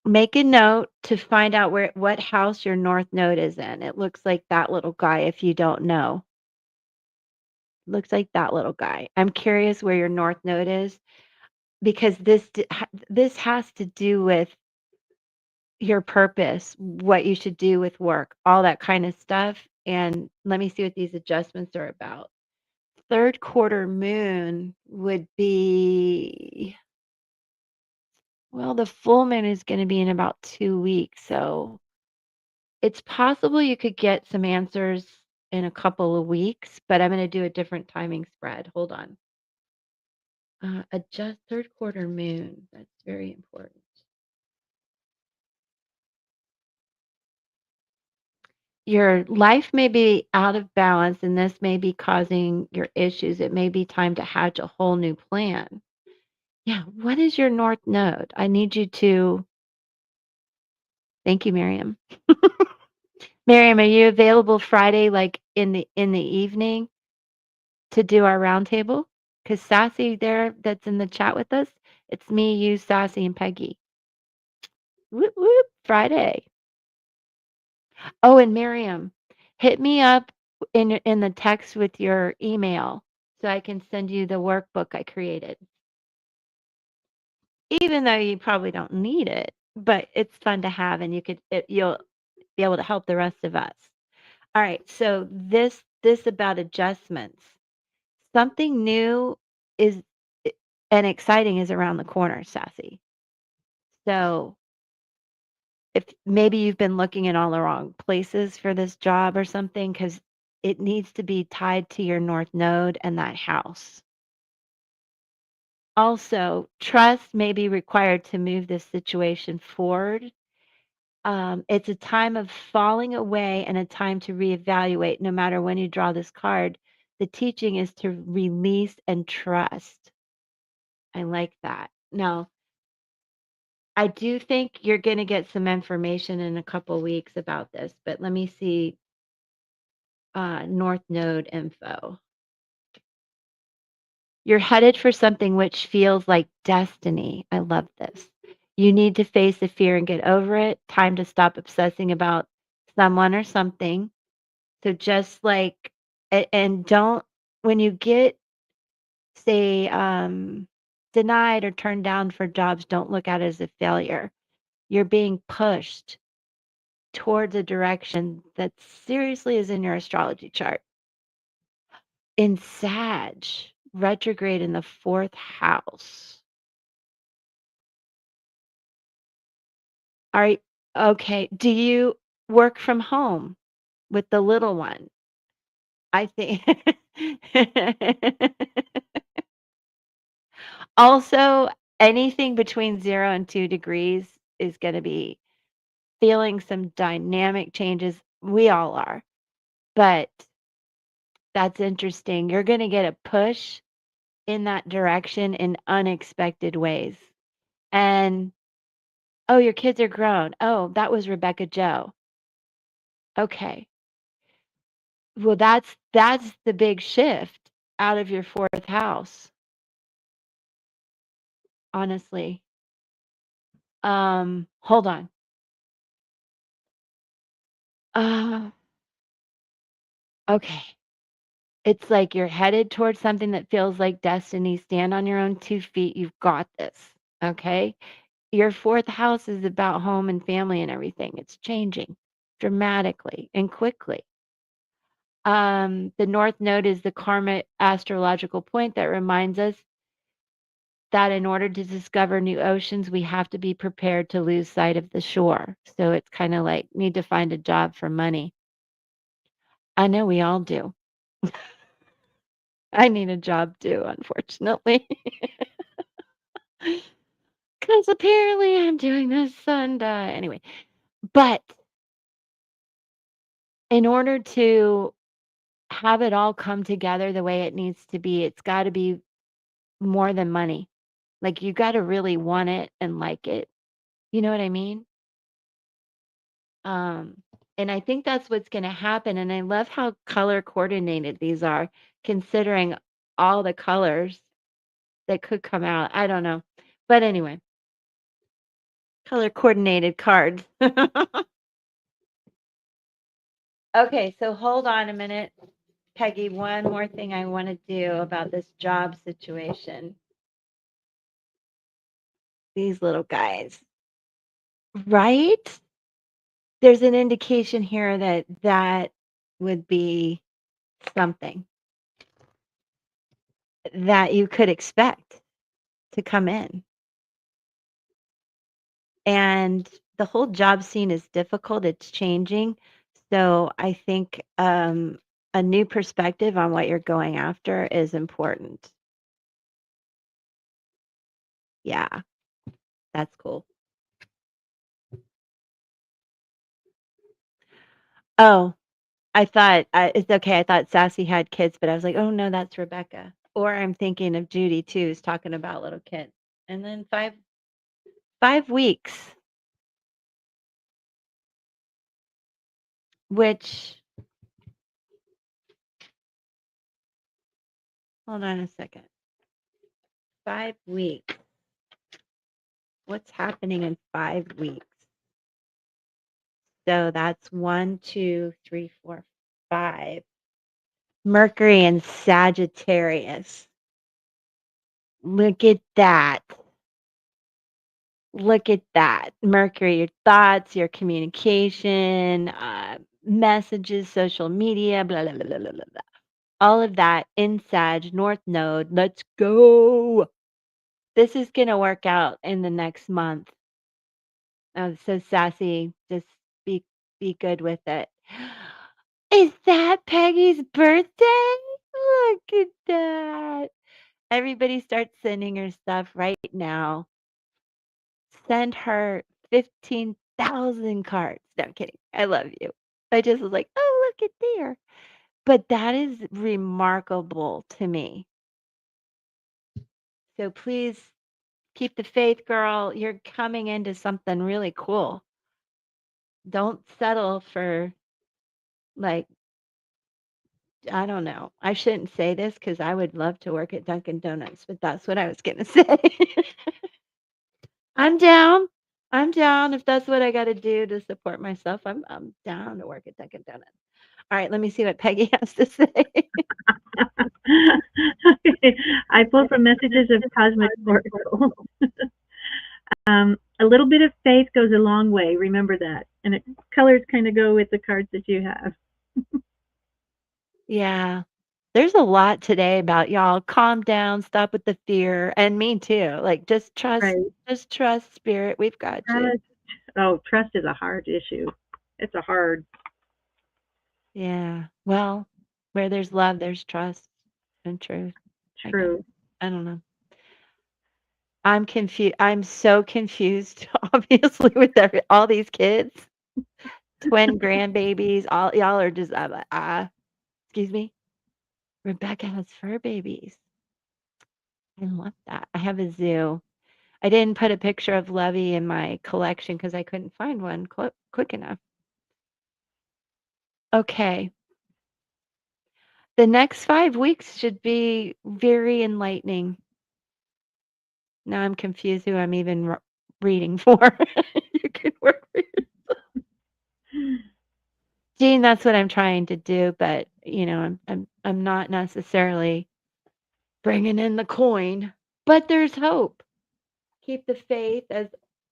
Make a note to find out what house your north node is in. It looks like that little guy if you don't know. Looks like that little guy. I'm curious where your north node is because this has to do with your purpose, what you should do with work, all that kind of stuff. And let me see what these adjustments are about. Third quarter moon would be, well, the full moon is going to be in about 2 weeks. So it's possible you could get some answers in a couple of weeks, but I'm going to do a different timing spread. Hold on. Adjust third quarter moon. That's very important. Your life may be out of balance, and this may be causing your issues. It may be time to hatch a whole new plan. Yeah. What is your north node? I need you to. Thank you, Miriam. Miriam, are you available Friday, like in the evening, to do our roundtable? Because Sassy there, that's in the chat with us, it's me, you, Sassy, and Peggy. Whoop whoop, Friday. Oh, and Miriam, hit me up in the text with your email so I can send you the workbook I created. Even though you probably don't need it, but it's fun to have, and you'll be able to help the rest of us. All right, so this about adjustments. Something new is and exciting is around the corner, Sassy. So if maybe you've been looking in all the wrong places for this job or something, because it needs to be tied to your north node and that house. Also, trust may be required to move this situation forward. It's a time of falling away and a time to reevaluate. No matter when you draw this card, the teaching is to release and trust. I like that. Now, I do think you're going to get some information in a couple weeks about this, but let me see North Node info. You're headed for something which feels like destiny. I love this. You need to face the fear and get over it. Time to stop obsessing about someone or something. So just like, and don't, when you get, say, denied or turned down for jobs, don't look at it as a failure. You're being pushed towards a direction that seriously is in your astrology chart. In Sag, retrograde in the fourth house. All right. Okay. Do you work from home with the little one? I think. Also, anything between 0 and 2 degrees is going to be feeling some dynamic changes. We all are. But that's interesting. You're going to get a push in that direction in unexpected ways. And oh, your kids are grown. Oh, that was Rebecca Joe. Okay. Well, that's the big shift out of your fourth house, honestly. Hold on. Uh, okay. It's like you're headed towards something that feels like destiny. Stand on your own 2 feet. You've got this. Okay. Your fourth house is about home and family and everything. It's changing dramatically and quickly. The North Node is the karma astrological point that reminds us that in order to discover new oceans, we have to be prepared to lose sight of the shore. So it's kind of like need to find a job for money. I know we all do. I need a job too, unfortunately. Because apparently I'm doing this and anyway. But in order to have it all come together the way it needs to be, it's got to be more than money. Like you got to really want it and like it. You know what I mean? Um, And I think that's what's going to happen. And I love how color coordinated these are, considering all the colors that could come out. I don't know. But anyway, color coordinated cards. Okay, so hold on a minute, Peggy. One more thing I want to do about this job situation. These little guys, right? There's an indication here that that would be something that you could expect to come in. And the whole job scene is difficult, it's changing. So I think a new perspective on what you're going after is important. Yeah, that's cool. Oh, it's okay. I thought Sassy had kids, but I was like, oh no, that's Rebecca. Or I'm thinking of Judy too, who's talking about little kids. And then 5 weeks, which hold on a second. 5 weeks. What's happening in 5 weeks? So that's 1, 2, 3, 4, 5. Mercury and Sagittarius. Look at that. Look at that. Mercury, your thoughts, your communication, messages, social media, blah, blah, blah, blah, blah, blah. All of that in Sag, North Node. Let's go. This is going to work out in the next month. Oh, so sassy. Just be good with it. Is that Peggy's birthday? Look at that. Everybody start sending her stuff right now. Send her 15,000 cards. No, I'm kidding. I love you. I just was like, oh, look at there. But that is remarkable to me. So please keep the faith, girl. You're coming into something really cool. Don't settle for, like, I don't know. I shouldn't say this because I would love to work at Dunkin' Donuts, but that's what I was going to say. I'm down. I'm down. If that's what I got to do to support myself, I'm down to work at Dunkin' Donuts. All right, let me see what Peggy has to say. Okay. I pulled from Messages of Cosmic Oracle. A little bit of faith goes a long way. Remember that. And colors kind of go with the cards that you have. Yeah. There's a lot today about y'all calm down, stop with the fear, and me too. Like Right. just trust spirit. We've got you. Trust. Oh, trust is a hard issue. It's a hard. Yeah. Well, where there's love, there's trust and truth, I guess. True. I don't know. I'm confused. I'm so confused, obviously, with all these kids, twin grandbabies. All y'all are just, excuse me. Rebecca has fur babies. I love that. I have a zoo. I didn't put a picture of Lovey in my collection because I couldn't find one quick enough. Okay. The next 5 weeks should be very enlightening. Now I'm confused who I'm even reading for. You can work for Jean, that's what I'm trying to do, but I'm not necessarily bringing in the coin, but there's hope. Keep the faith as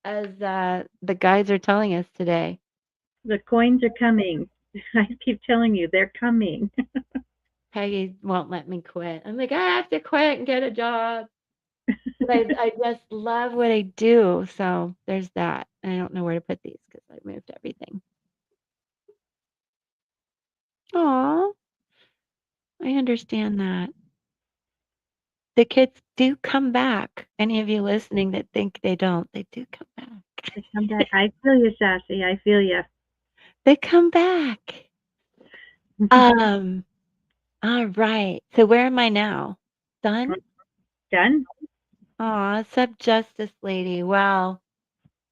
the guides are telling us today. The coins are coming. I keep telling you, they're coming. Peggy won't let me quit. I'm like, I have to quit and get a job. But I just love what I do. So there's that. I don't know where to put these because I moved everything. Aw, I understand that. The kids do come back. Any of you listening that think they don't, they do come back. They come back. I feel you, Sassy. I feel you. They come back. Um, all right. So where am I now? Done? Done? Aw, sub justice lady. Wow.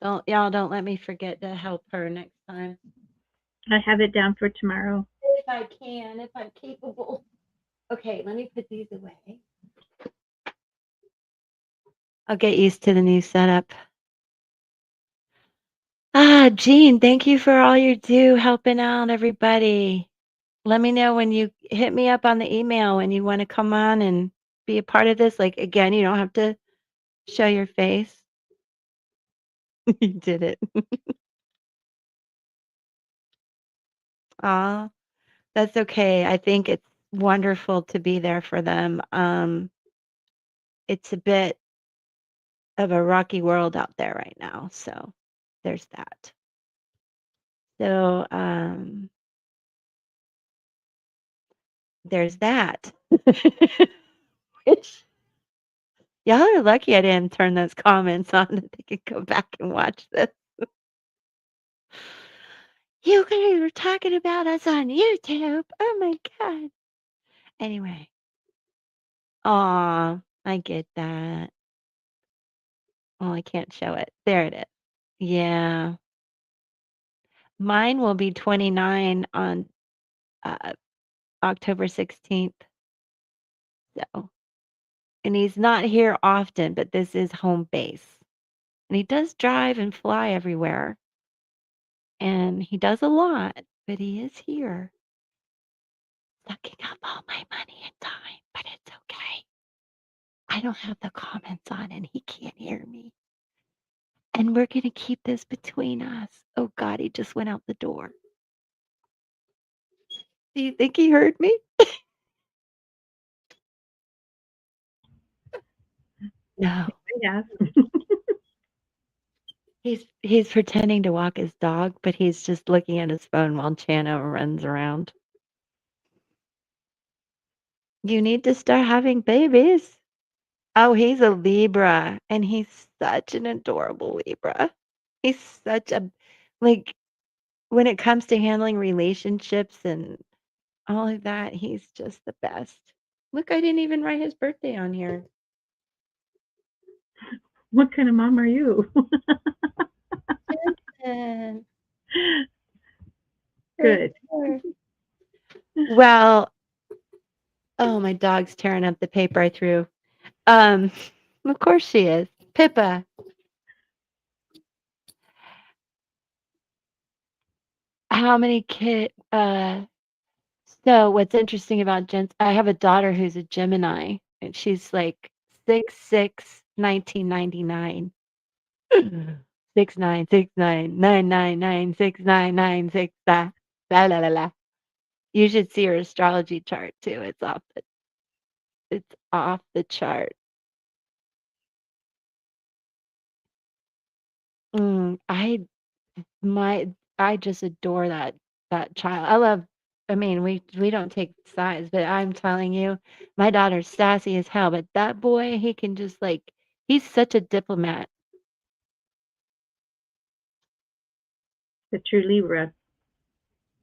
Don't let me forget to help her next time. I have it down for tomorrow. If I can, if I'm capable. Okay, let me put these away. I'll get used to the new setup. Jean, thank you for all you do helping out everybody. Let me know when you hit me up on the email when you want to come on and be a part of this. Like, again, you don't have to show your face. You did it. Aw, that's okay. I think it's wonderful to be there for them. It's a bit of a rocky world out there right now, so there's that. So, there's that. Which y'all are lucky I didn't turn those comments on that they could go back and watch this. You guys were talking about us on YouTube. Oh my god. Anyway. Aw, I get that. Oh, I can't show it. There it is. Yeah. Mine will be 29 on uh, October 16th. So, and he's not here often, but this is home base. And he does drive and fly everywhere. And he does a lot, but he is here. Sucking up all my money and time, but it's okay. I don't have the comments on and he can't hear me. And we're going to keep this between us. Oh God, he just went out the door. Do you think he heard me? No. Yeah. He's pretending to walk his dog, but he's just looking at his phone while Chano runs around. You need to start having babies. Oh, he's a Libra, and he's such an adorable Libra. He's such a, like, when it comes to handling relationships and all of that, he's just the best. Look, I didn't even write his birthday on here. What kind of mom are you? Jensen, right Good. there. Well, oh, my dog's tearing up the paper I threw. Um, of course she is. Pippa. How many kid so what's interesting about Jen, I have a daughter who's a Gemini and she's like 6'6", 1999. 6'9", 6'9", 9'9", 9'6", 9'9", 6'9", la la la la. You should see her astrology chart too. It's off the chart. I my I just adore that child. I mean, we don't take sides, but I'm telling you, my daughter's sassy as hell, but that boy, he can just like he's such a diplomat. The true Libra.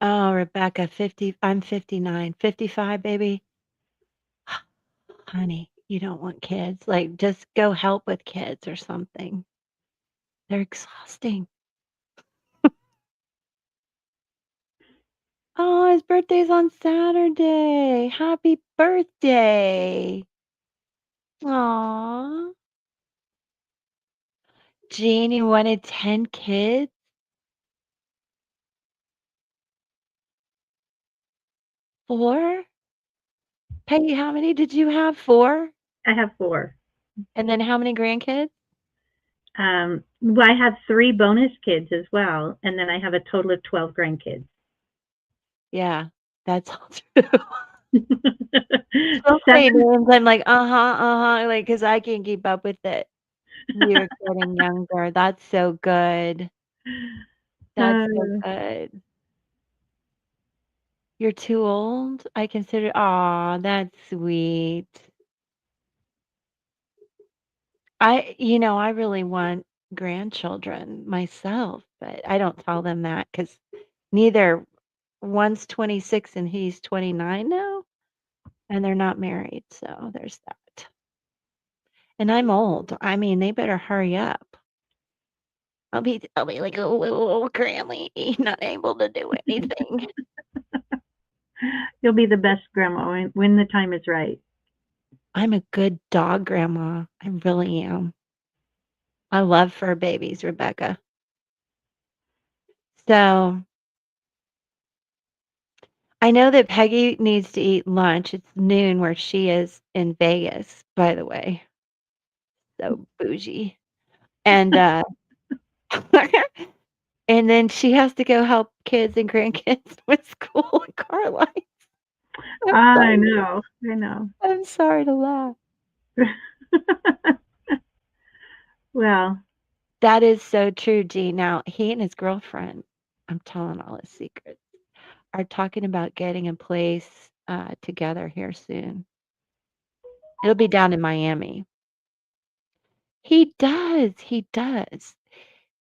Oh, Rebecca, 50, I'm 59, 55, baby. Honey, you don't want kids. Like just go help with kids or something. They're exhausting. Oh, his birthday's on Saturday. Happy birthday. Aw. Jean, you wanted 10 kids? 4? Peggy, how many did you have? 4? I have 4. And then how many grandkids? Well, I have 3 bonus kids as well, and then I have a total of 12 grandkids. Yeah, that's all true. So many 7. names. I'm like, like, because I can't keep up with it. You're getting younger. That's so good. That's so Uh, good. You're too old? I consider, aw, that's sweet. I really want grandchildren myself, but I don't tell them that because neither one's 26 and he's 29 now, and they're not married. So there's that. And I'm old. I mean, they better hurry up. I'll be like a little old granny, not able to do anything. You'll be the best grandma when the time is right. I'm a good dog grandma. I really am. I love fur babies, Rebecca. So I know that Peggy needs to eat lunch. It's noon where she is in Vegas, by the way. So bougie. And and then she has to go help kids and grandkids with school and car life. I'm I sorry. know. I know. I'm sorry to laugh. Well, That is so true, G. Now, he and his girlfriend, I'm telling all his secrets, are talking about getting in place together here soon. It'll be down in Miami. He does. He does.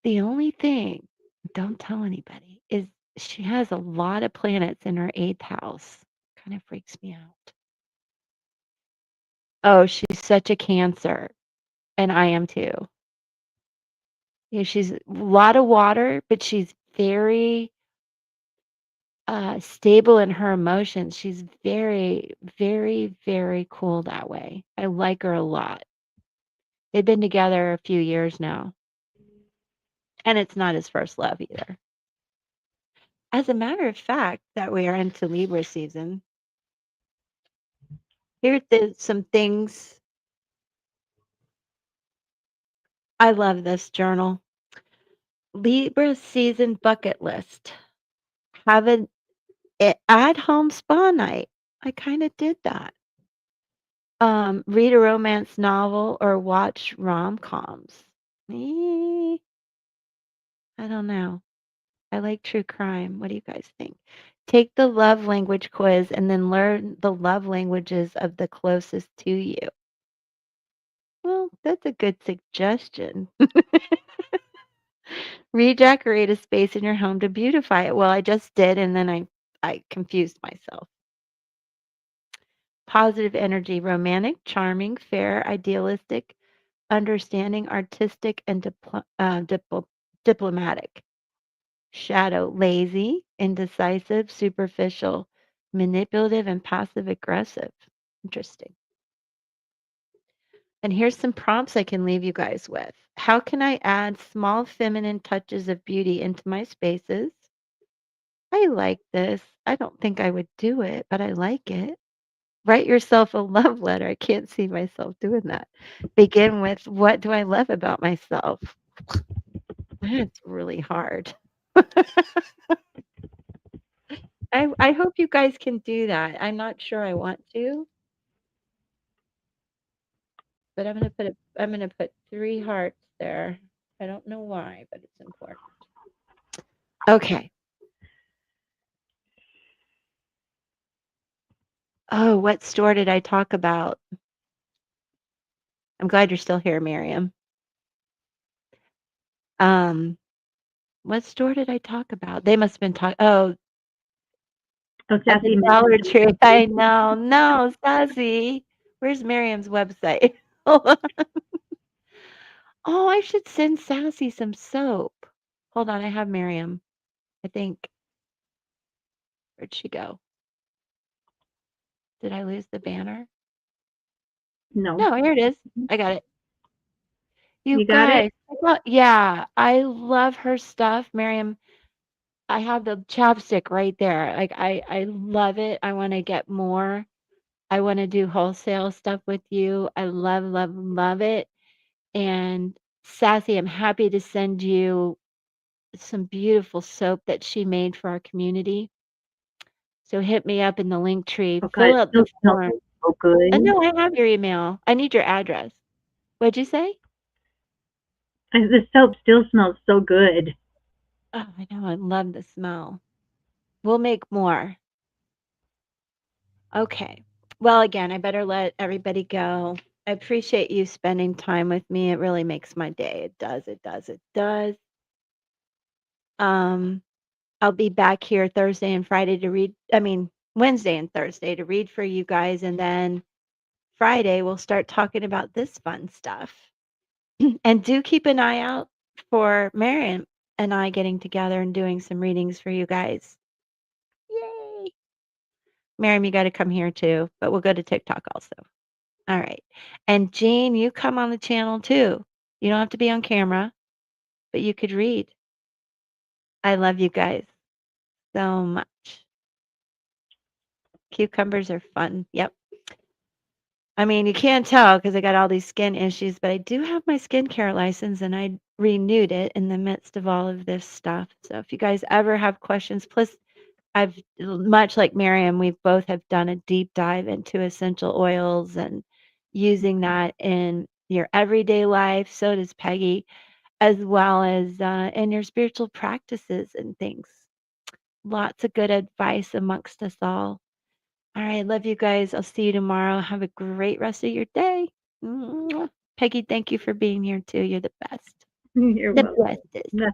The only thing, don't tell anybody, is she has a lot of planets in her eighth house. Kind of freaks me out. Oh, she's such a Cancer, and I am too. Yeah, she's a lot of water, but she's very stable in her emotions. She's very, very, very cool that way. I like her a lot. They've been together a few years now, and it's not his first love either. As a matter of fact, that we are into Libra season. Here's some things. I love this journal. Libra season bucket list. Have an at home spa night. I kind of did that. Read a romance novel or watch rom-coms. Eh, I don't know. I like true crime. What do you guys think? Take the love language quiz and then learn the love languages of the closest to you. Well, that's a good suggestion. Redecorate a space in your home to beautify it. Well, I just did, and then I confused myself. Positive energy, romantic, charming, fair, idealistic, understanding, artistic, and diplomatic. Shadow, lazy, indecisive, superficial, manipulative, and passive aggressive. Interesting. And here's some prompts I can leave you guys with. How can I add small feminine touches of beauty into my spaces? I like this. I don't think I would do it, but I like it. Write yourself a love letter. I can't see myself doing that. Begin with, what do I love about myself? That's really hard. I hope you guys can do that. I'm not sure I want to, but I'm gonna put 3 hearts there. I don't know why, but it's important. Okay. Oh, what store did I talk about? I'm glad you're still here, Miriam. Um, what store did I talk about? They must have been talking. Oh, oh, at the Sassy Dollar mentioned Tree. I know. No, Sassy. Where's Miriam's website? Hold on. Oh, I should send Sassy some soap. Hold on, I have Miriam. I think. Where'd she go? Did I lose the banner? no. No, here it is. I got it. You You got it? guys, yeah, I love her stuff, Miriam. I have the chapstick right there. Like I love it. I want to get more. I want to do wholesale stuff with you. I love, love, love it. And Sassy, I'm happy to send you some beautiful soap that she made for our community. So hit me up in the link tree. Oh God, Fill it out the still smells form. so I good. know I have your email. I need your address. What'd you say? The soap still smells so good. Oh, I know. I love the smell. We'll make more. Okay. Well, again, I better let everybody go. I appreciate you spending time with me. It really makes my day. It does. It does. It does. Um, I'll be back here Thursday and Friday to read. I mean, Wednesday and Thursday to read for you guys, and then Friday we'll start talking about this fun stuff. And do keep an eye out for Marion and I getting together and doing some readings for you guys. Yay! Miriam, you got to come here too, but we'll go to TikTok also. All right. And Jean, you come on the channel too. You don't have to be on camera, but you could read. I love you guys so much. Cucumbers are fun. Yep. I mean, you can't tell because I got all these skin issues, but I do have my skincare license and I renewed it in the midst of all of this stuff. So if you guys ever have questions, plus I've much like Miriam, we both have done a deep dive into essential oils and using that in your everyday life. So does Peggy, as well as in your spiritual practices and things. Lots of good advice amongst us all. All right, love you guys. I'll see you tomorrow. Have a great rest of your day. Mwah. Peggy, thank you for being here too. You're the best. You're The welcome. bestest. No,